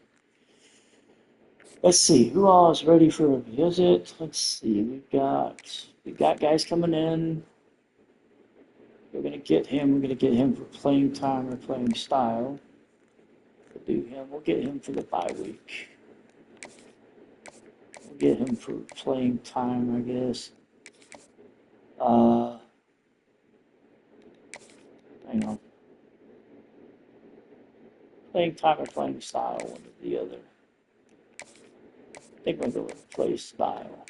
Let's see, who all is ready for a visit? Let's see, we've got guys coming in. We're gonna get him for playing time or playing style. We'll get him for the bye week. We'll get him for playing time, I guess. Hang on. Playing time or playing style, one or the other. I think we're going to play style.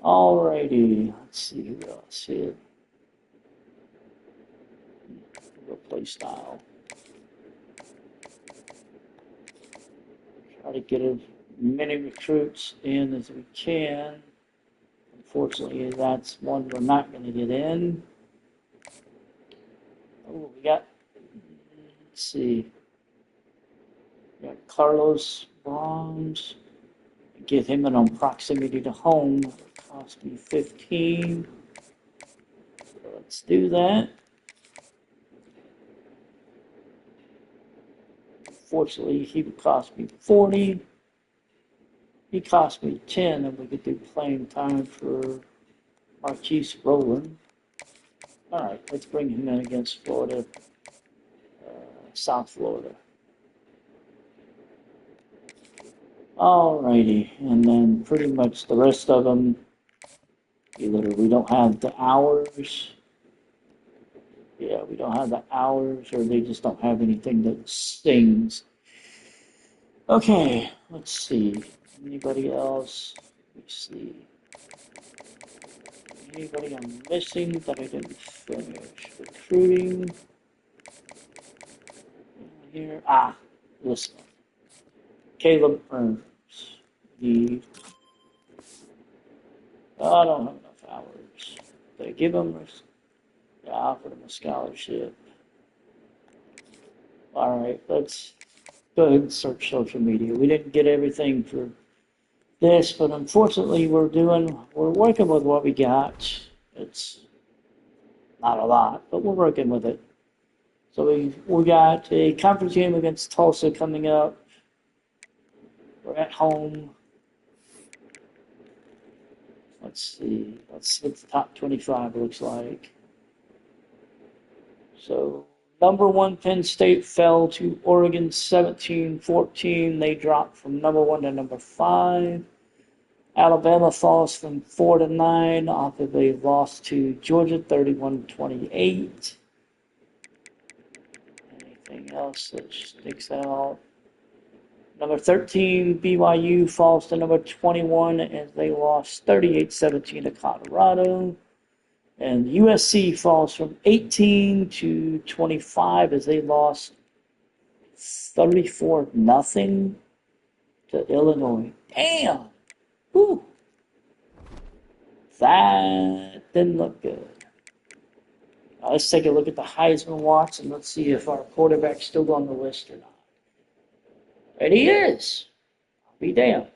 Alrighty, let's see who else here. We'll play style. Try to get as many recruits in as we can. Unfortunately, that's one we're not going to get in. Oh, let's see. We got Carlos Bronze. Get him in on proximity to home. It'll cost me 15. So let's do that. Unfortunately, he would cost me 40. He cost me 10, and we could do playing time for Marquise Rowland. All right, let's bring him in against Florida, South Florida. Alrighty, and then pretty much the rest of them, either we don't have the hours. Yeah, we don't have the hours, or they just don't have anything that stings. Okay, let's see. Anybody else? Let's see. Anybody I'm missing that I didn't finish? Recruiting. Here. This one. Caleb Burns. I don't have enough hours. Did I give him I offered him a scholarship. Alright, let's go ahead and search social media. We didn't get everything for this, but unfortunately we're working with what we got. It's not a lot, but we're working with it. So we got a conference game against Tulsa coming up. We're at home. Let's see. Let's see what the top 25 looks like. So, number 1 Penn State fell to Oregon 17-14. They dropped from number 1 to number 5. Alabama falls from 4 to 9 off of a loss to Georgia 31-28. Anything else that sticks out? Number 13, BYU falls to number 21 as they lost 38-17 to Colorado. And USC falls from 18 to 25 as they lost 34-0 to Illinois. Damn! Whew. That didn't look good. Let's take a look at the Heisman watch and let's see if our quarterback's still on the list or not. And he is. I'll be damned.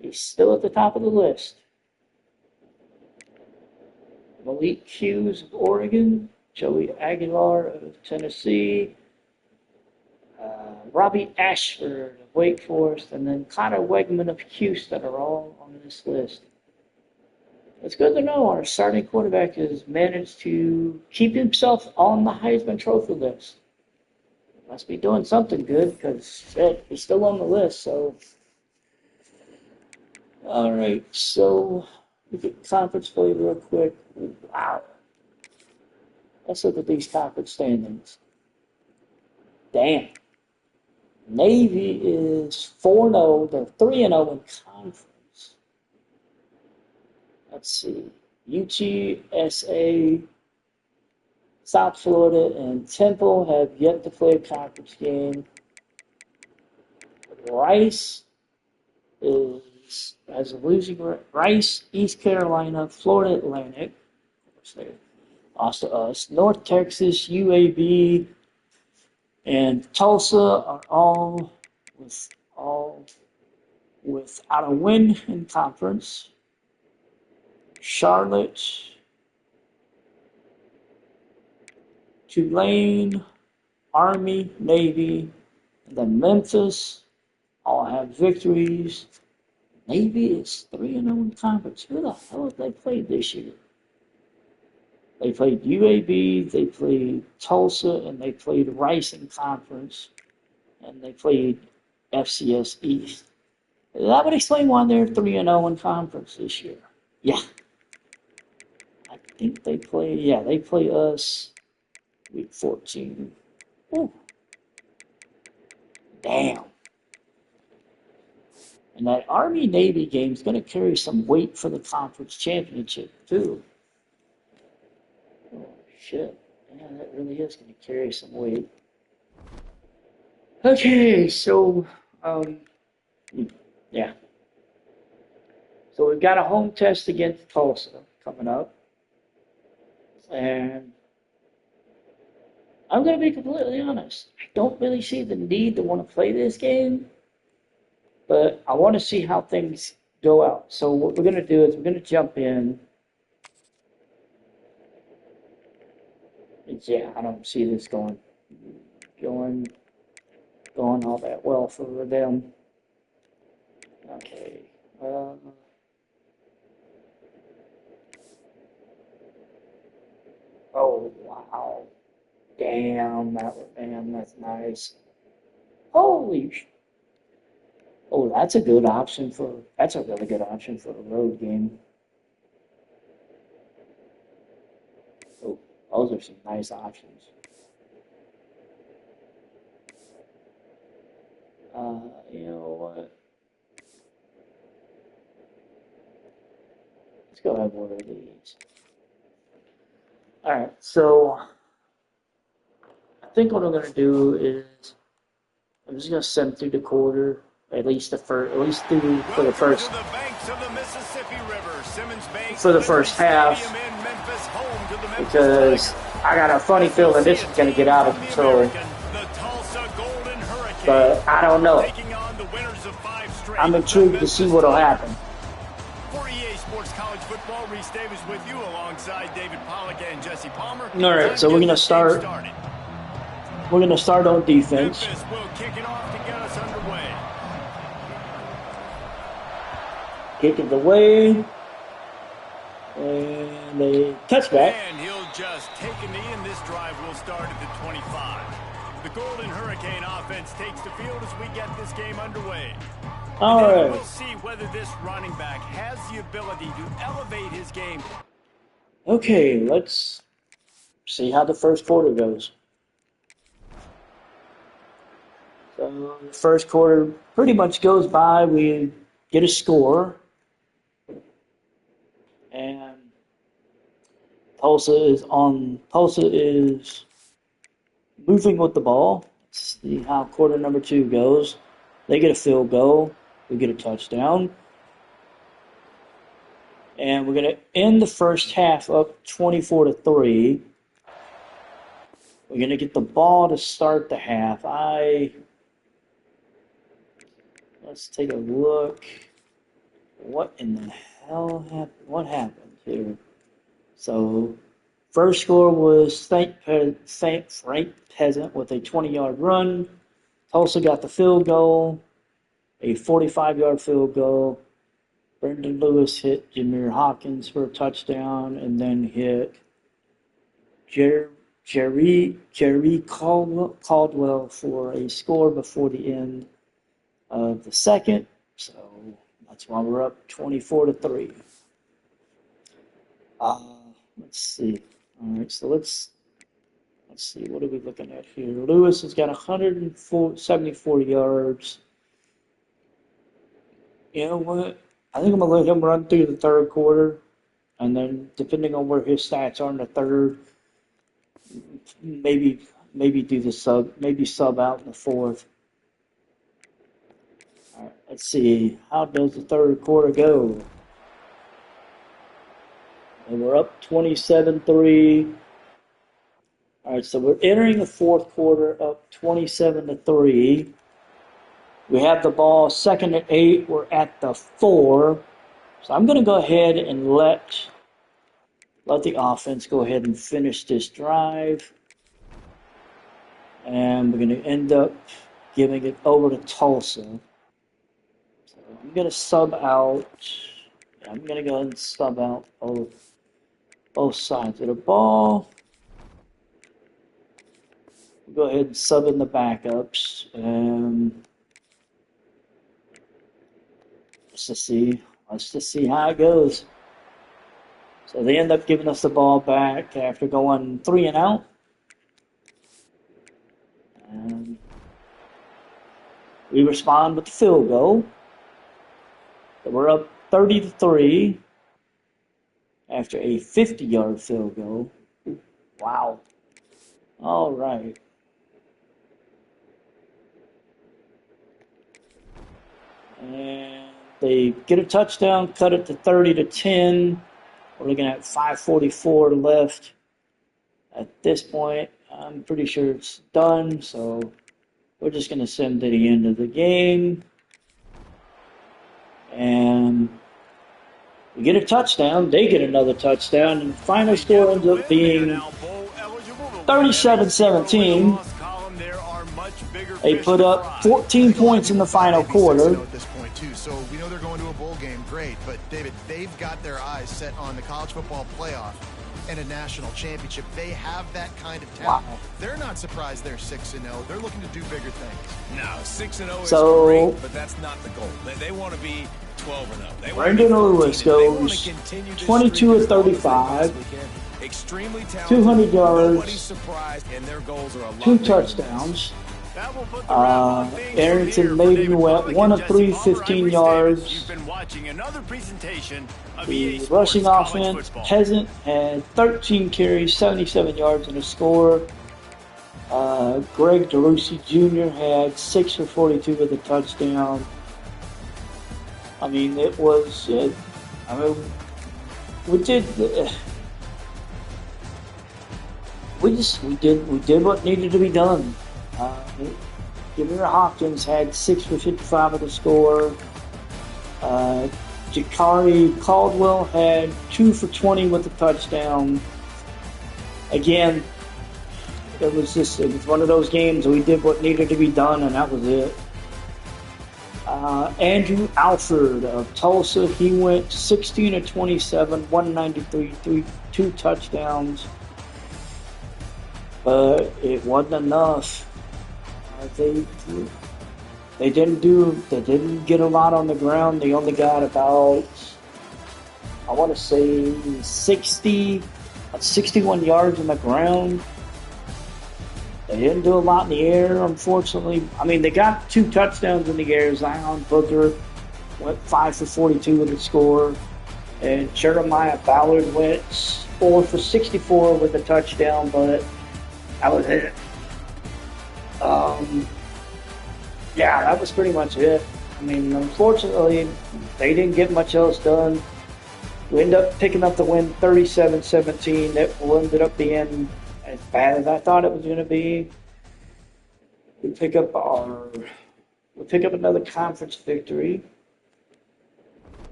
He's still at the top of the list. Malik Hughes of Oregon, Joey Aguilar of Tennessee, Robbie Ashford of Wake Forest, and then Connor Wegman of Houston are all on this list. It's good to know our starting quarterback has managed to keep himself on the Heisman Trophy list. Must be doing something good because he's still on the list. So, all right. So we get conference play real quick. Wow. Let's look at these conference standings. Damn. Navy is 4-0. They're 3-0 in conference. Let's see. UTSA, South Florida, and Temple have yet to play a conference game. Rice has a losing Rice, East Carolina, Florida Atlantic. Of course, they lost to us. North Texas, UAB, and Tulsa are all without a win in conference. Charlotte, Tulane, Army, Navy, and then Memphis all have victories. Navy is 3-0 in conference. Who the hell have they played this year? They played UAB, they played Tulsa, and they played Rice in conference, and they played FCS East. That would explain why they're 3-0 in conference this year. Yeah. I think they play us week 14. Ooh. Damn. And that Army-Navy game is going to carry some weight for the conference championship, too. Oh, shit. Yeah, that really is going to carry some weight. Okay, so, yeah. So we've got a home test against Tulsa coming up. And I'm going to be completely honest. I don't really see the need to want to play this game. But I want to see how things go out. So what we're going to do is we're going to jump in. Yeah, I don't see this going all that well for them. Okay. Oh, wow. Damn, that's nice. Holy sh! Oh, that's a really good option for a road game. Oh, those are some nice options. You know what? Let's go ahead with one of these. Alright, so I think what I'm gonna do is I'm just gonna send through the quarter. For the first half, because I got a funny feeling this is going to get out of control. But I don't know. I'm intrigued to see what'll happen. For EA Sports College Football, Reese Davis with you alongside David Pollack and Jesse Palmer. All right, so we're going to start. We're going to start on defense. Memphis will kick it off to get us underway. Kick it away. And a touchback. And he'll just take a knee, and this drive will start at the 25. The Golden Hurricane offense takes the field as we get this game underway. All right. We'll see whether this running back has the ability to elevate his game. Okay, let's see how the first quarter goes. So the first quarter pretty much goes by. We get a score. And Tulsa is moving with the ball. Let's see how quarter number 2 goes. They get a field goal. We get a touchdown. And we're going to end the first half up 24-3. We're going to get the ball to start the half. Let's take a look. What in the hell happened? What happened here? So, first score was St. Frank Peasant with a 20-yard run. Tulsa got the field goal, a 45-yard field goal. Brendan Lewis hit Jameer Hawkins for a touchdown, and then hit Jerry Caldwell for a score before the end of the second. So that's why we're up 24-3. Let's see. All right, so let's see. What are we looking at here? Lewis has got 174 yards. You know what? I think I'm gonna let him run through the third quarter, and then depending on where his stats are in the third, maybe do the sub out in the fourth. All right, let's see. How does the third quarter go? And we're up 27-3. All right, so we're entering the fourth quarter up 27-3. We have the ball, 2nd and 8. We're at the 4. So I'm going to go ahead and let the offense go ahead and finish this drive. And we're going to end up giving it over to Tulsa. So I'm going to sub out. I'm going to go ahead and sub out both sides of the ball. Go ahead and sub in the backups. And let's just see how it goes. So they end up giving us the ball back after going 3 and out. And we respond with the field goal. So we're up 30-3 after a 50-yard field goal. Wow. All right. And they get a touchdown, cut it to 30-10. We're looking at 5:44 left. At this point, I'm pretty sure it's done, so we're just going to send to the end of the game. And we get a touchdown. They get another touchdown. And the final score ends up being 37-17. They put up 14 points in the final quarter. At this point too, so we know they're going to a bowl game, great. But David, they've got their eyes set on the college football playoff and a national championship. They have that kind of talent. Wow. They're not surprised they're 6-0. They're looking to do bigger things. No, 6-0 is So- great, but that's not the goal. They want to be 12-0. Brandon Lewis goes 22 of 35, extremely talented, 200 yards, nobody's surprised, and their goals are a lot 2 bigger than touchdowns. That will put the wrap on things from Arrington here. maybe David went Pollack 1 and of 3, Jesse Palmer, 15 I'm Bruce yards. Davis. You've been watching another presentation of The EA Sports rushing College offense, Football. Peasant had 13 carries, 77 yards, and a score. Greg DeRusi Jr. had 6 for 42 with a touchdown. I mean, it was. We did. We did what needed to be done. Jameer Hopkins had 6 for 55 with a score. Jakari Caldwell had 2 for 20 with a touchdown. Again, it was one of those games we did what needed to be done, and that was it. Andrew Alford of Tulsa, he went 16 of 27, 193, 2 touchdowns, but it wasn't enough. They didn't get a lot on the ground. They only got about, I want to say 61 yards on the ground. They didn't do a lot in the air, unfortunately. I mean, they got 2 touchdowns in the air. Zion Booker went 5 for 42 with a score. And Jeremiah Ballard went 4 for 64 with a touchdown, but that was it. Yeah, that was pretty much it. I mean, unfortunately, they didn't get much else done. We ended up picking up the win 37-17. That ended up being as bad as I thought it was going to be. We pick up another conference victory,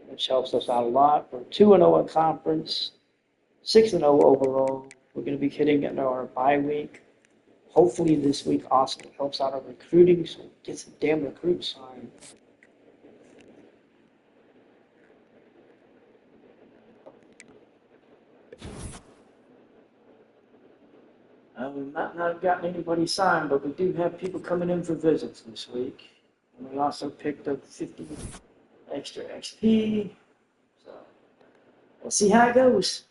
which helps us out a lot. We're 2-0 in conference, 6-0 overall. We're going to be hitting into our bye week. Hopefully this week also helps out our recruiting, so we get some damn recruits signed. We might not have gotten anybody signed, but we do have people coming in for visits this week. And we also picked up 50 extra XP. So we'll see how it goes.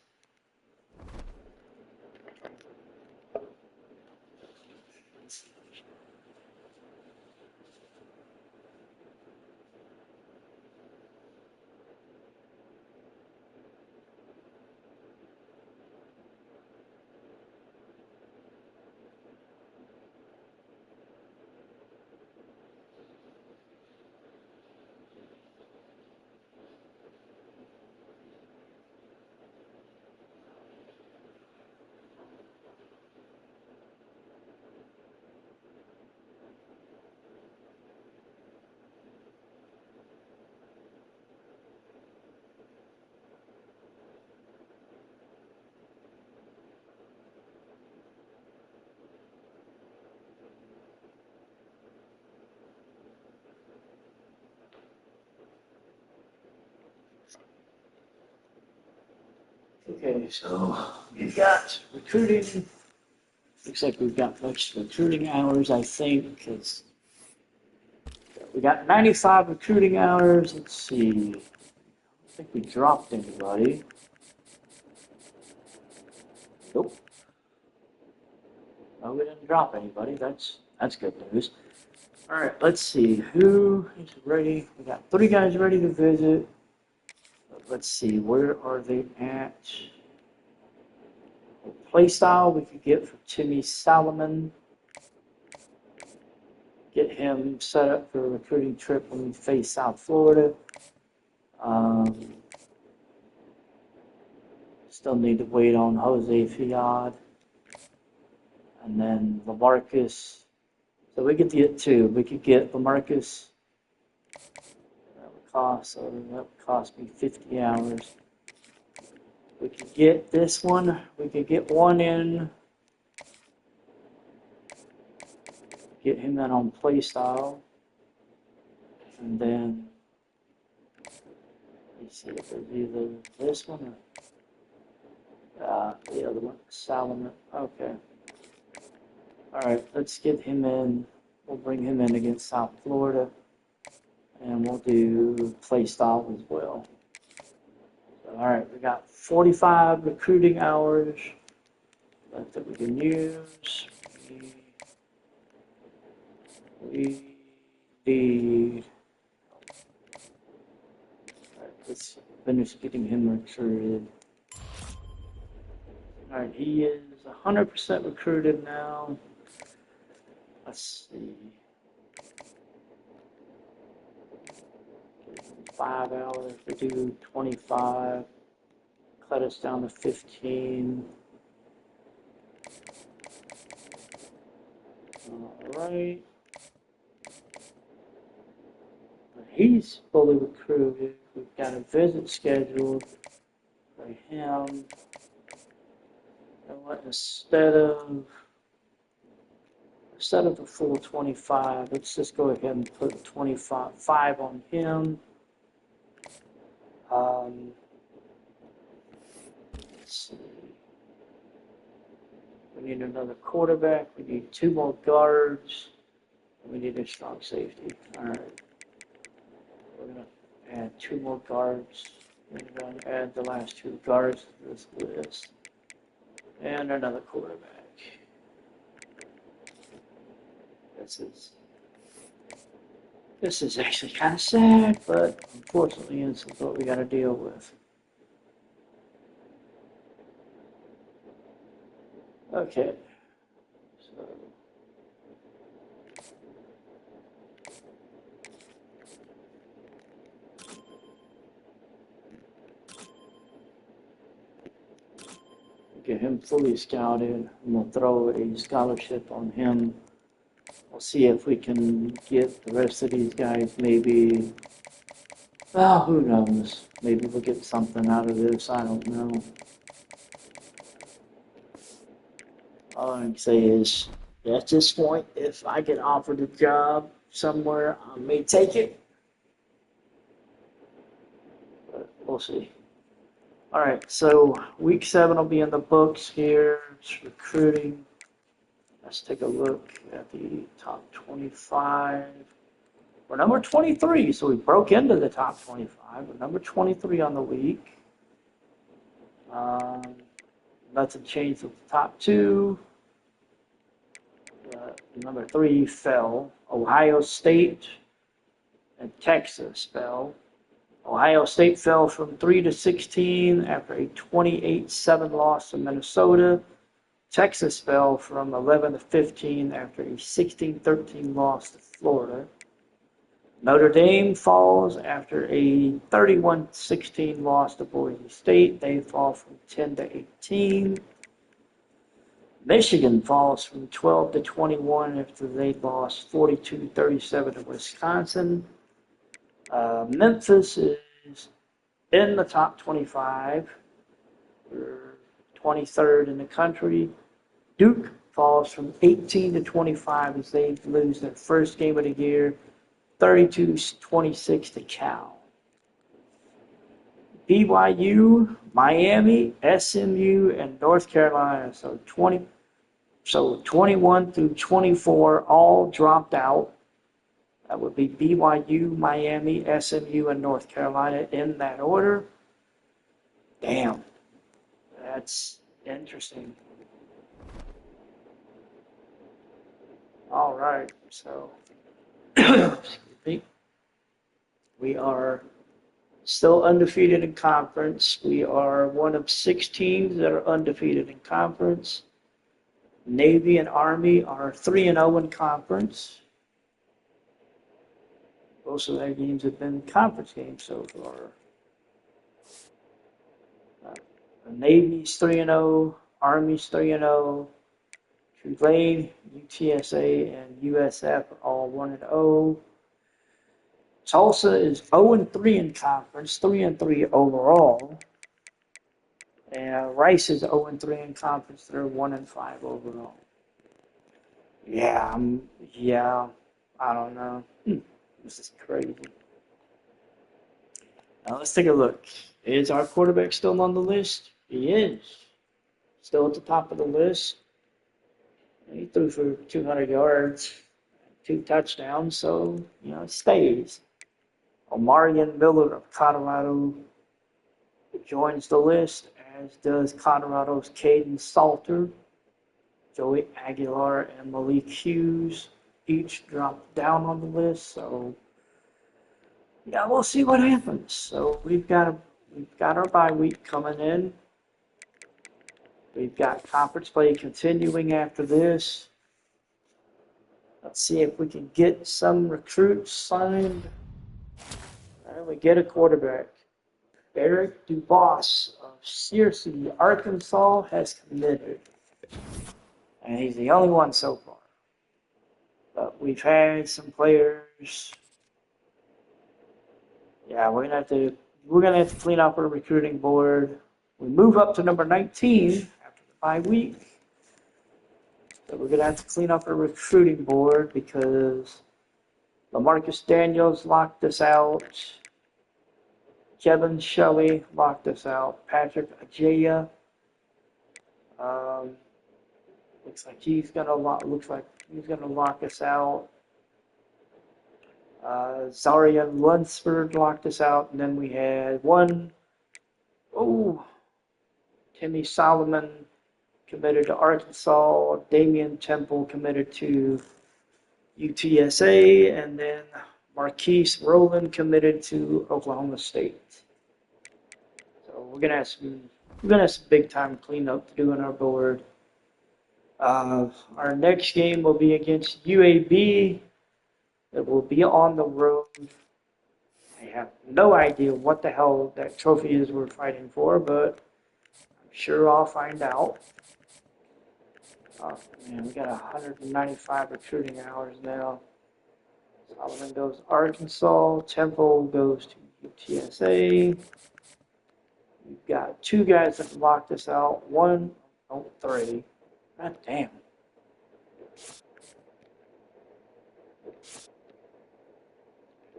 Okay, so we've got recruiting. Looks like we've got much recruiting hours, I think, because we got 95 recruiting hours. Let's see. I don't think we dropped anybody. Nope. No, we didn't drop anybody. That's good news. All right, let's see. Who is ready? We got 3 guys ready to visit. Let's see. Where are they at? Play style we could get for Timmy Solomon. Get him set up for a recruiting trip when we face South Florida. Still need to wait on Jose Fiad. And then LaMarcus. So we could get 2. We could get LaMarcus. That would cost me 50 hours. We could get this one. We could get 1 in. Get him in on play style. And then let's see if there's either this one or the other one. Solomon. Okay. Alright, let's get him in. We'll bring him in against South Florida. And we'll do play style as well. Alright, we got 45 recruiting hours that we can use. We need. Alright, let's finish getting him recruited. Alright, he is 100% recruited now. Let's see. 5 hours to do 25. Cut us down to 15. Alright. He's fully recruited. We've got a visit scheduled for him. And what, instead of the full 25, let's just go ahead and put 25 on him. Let's see. We need another quarterback. We need 2 more guards. We need a strong safety. All right. We're going to add 2 more guards. We're going to add the last 2 guards to this list. And another quarterback. This is actually kind of sad, but unfortunately this is what we got to deal with. Okay. So get him fully scouted, and we'll throw a scholarship on him. We'll see if we can get the rest of these guys maybe, well, who knows. Maybe we'll get something out of this, I don't know. All I can say is, at this point, if I get offered a job somewhere, I may take it. But we'll see. All right, so week 7 will be in the books here. It's recruiting. Let's take a look at the top 25. We're number 23, so we broke into the top 25. We're number 23 on the week. Nothing changed with the top two. Number 3 fell. Ohio State and Texas fell. Ohio State fell from 3 to 16 after a 28-7 loss to Minnesota. Texas fell from 11 to 15 after a 16-13 loss to Florida. Notre Dame falls after a 31-16 loss to Boise State. They fall from 10 to 18. Michigan falls from 12 to 21 after they lost 42-37 to Wisconsin. Memphis is in the top 25. We're 23rd in the country. Duke falls from 18 to 25 as they lose their first game of the year, 32-26 to Cal. BYU, Miami, SMU, and North Carolina. So 21 through 24 all dropped out. That would be BYU, Miami, SMU, and North Carolina in that order. Damn. That's interesting. All right. So, excuse me. We are still undefeated in conference. We are one of 6 teams that are undefeated in conference. Navy and Army are 3-0 in conference. Most of their games have been conference games so far. The Navy's 3-0, Army's 3-0, Tulane, UTSA, and USF are all 1-0. Tulsa is 0-3 in conference, 3-3 overall. And Rice is 0-3 in conference, they're 1-5 overall. Yeah, I don't know. This is crazy. Now let's take a look. Is our quarterback still on the list? He is. Still at the top of the list. He threw for 200 yards, 2 touchdowns, so, it stays. Omarion Miller of Colorado joins the list, as does Colorado's Caden Salter. Joey Aguilar and Malik Hughes each dropped down on the list, so yeah, we'll see what happens. So we've got our bye week coming in. We've got conference play continuing after this. Let's see if we can get some recruits signed. And we get a quarterback. Eric Dubas of Searcy, Arkansas, has committed. And he's the only one so far. But we've had some players. Yeah, we're gonna have to clean up our recruiting board. We move up to number 19 after the bye week. So we're gonna have to clean up our recruiting board because LaMarcus Daniels locked us out. Kevin Shelley locked us out. Patrick Ajaya. Looks like he's gonna lock us out. Zarian Lunsford locked us out, and then we had Timmy Solomon committed to Arkansas, Damian Temple committed to UTSA, and then Marquise Rowland committed to Oklahoma State. So we're gonna have some big time cleanup to do on our board. Our next game will be against UAB. It will be on the road. I have no idea what the hell that trophy is we're fighting for, but I'm sure I'll find out. We got 195 recruiting hours now. Solomon goes to Arkansas. Temple goes to UTSA. We've got 2 guys that locked us out. 3. God damn.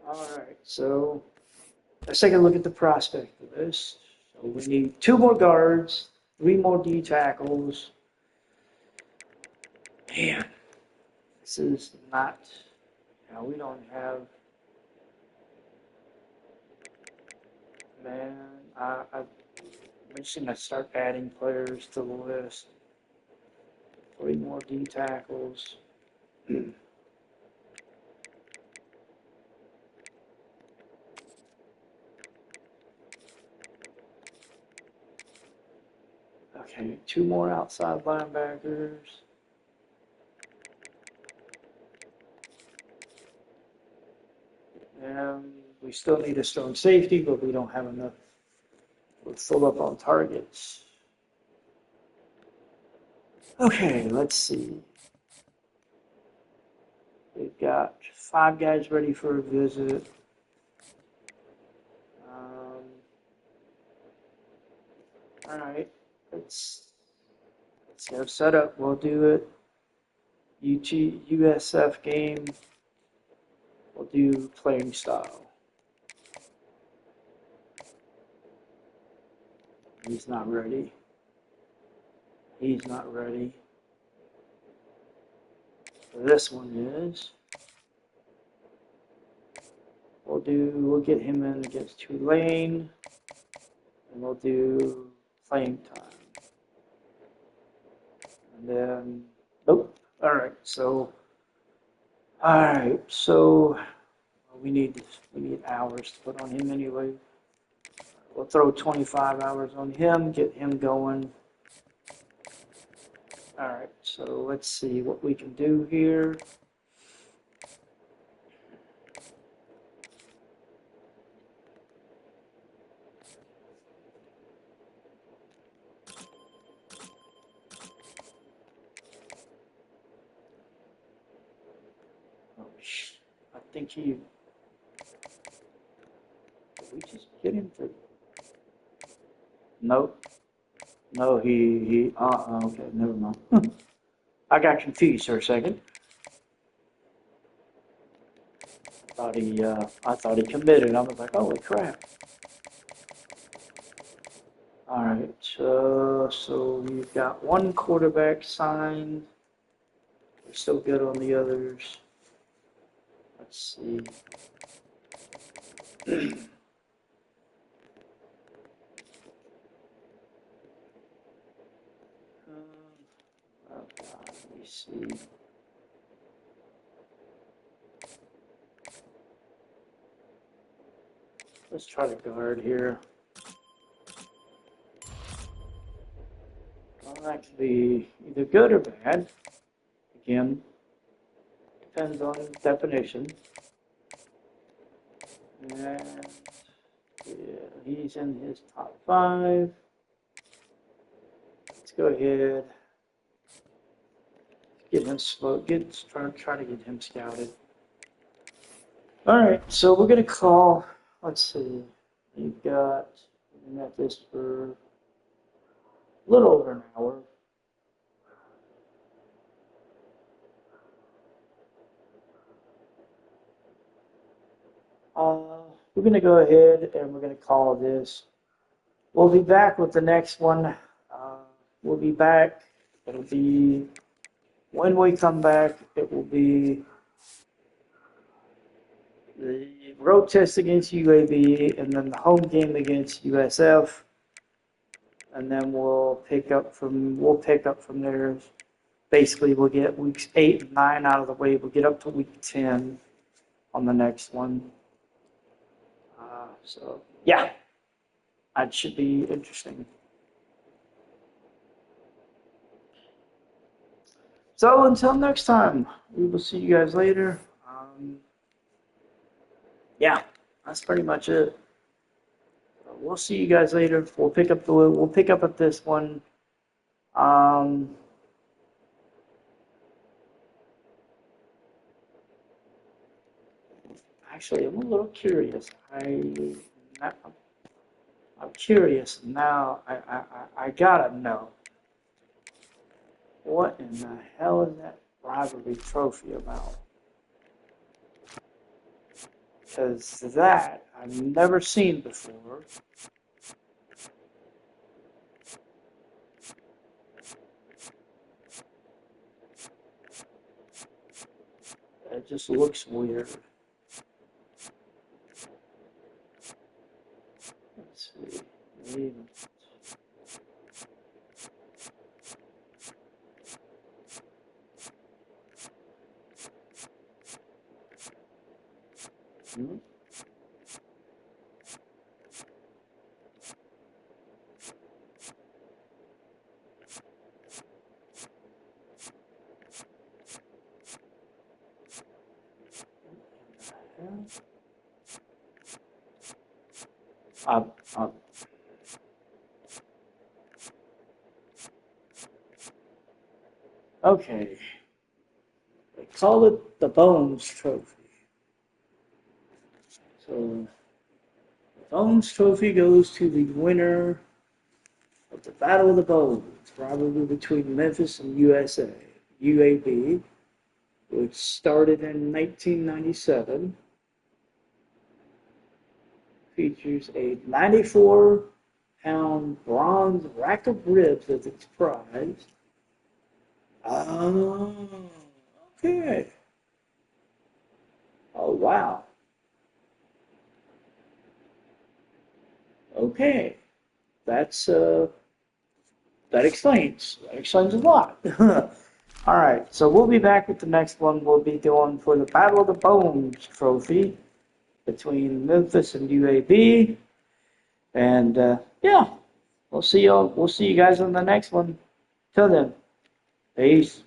All right, so let's take a look at the prospect of this. So we need 2 more guards, 3 more D tackles, Man, this is not. We don't have. Man, I'm just gonna start adding players to the list. 3 more D tackles. Okay, 2 more outside linebackers. And we still need a strong safety, but we don't have enough. We're full up on targets. Okay, let's see. We've got 5 guys ready for a visit. All right, let's get set up. We'll do it. USF game. We'll do playing style. He's not ready. He's not ready. This one is. We'll get him in against Tulane, and we'll do playing time. And then, nope. All right, so we need hours to put on him anyway. We'll throw 25 hours on him, get him going. All right, so let's see what we can do here. I think did we just get him for? Nope. No, okay, never mind. I got confused for a second. I thought he committed. I was like, holy crap. All right, so we've got 1 quarterback signed. We're still good on the others. Let's see. Oh God, let me see. Let's try to guard here. Well, that could be either good or bad. Again, depends on definition. And yeah, he's in his top 5. Let's go ahead. Get him slow. Try to get him scouted. All right, so we're gonna call. Let's see. We've got this for a little over an hour. We're going to go ahead and we're going to call this. We'll be back with the next one. We'll be back. It'll be, when we come back, it will be the road test against UAB and then the home game against USF. And then we'll pick up from there. Basically, we'll get weeks 8 and 9 out of the way. We'll get up to week 10 on the next one. So, yeah, that should be interesting. So, until next time, we will see you guys later. Yeah, that's pretty much it. We'll see you guys later. We'll pick up at this one. Actually, I'm a little curious. I'm curious now. I gotta know. What in the hell is that rivalry trophy about? Because that I've never seen before. just looks weird. Let's see. Maybe. Hmm. Uh, okay. They call it the Bones Trophy. So, the Bones Trophy goes to the winner of the Battle of the Bones, probably between Memphis and UAB, which started in 1997. Features a 94-pound bronze rack of ribs as its prize. Oh, okay. Oh, wow. Okay. That explains a lot. All right, so we'll be back with the next one. We'll be doing for the Battle of the Bones Trophy between Memphis and UAB. And yeah, we'll see you guys on the next one. Till then, peace.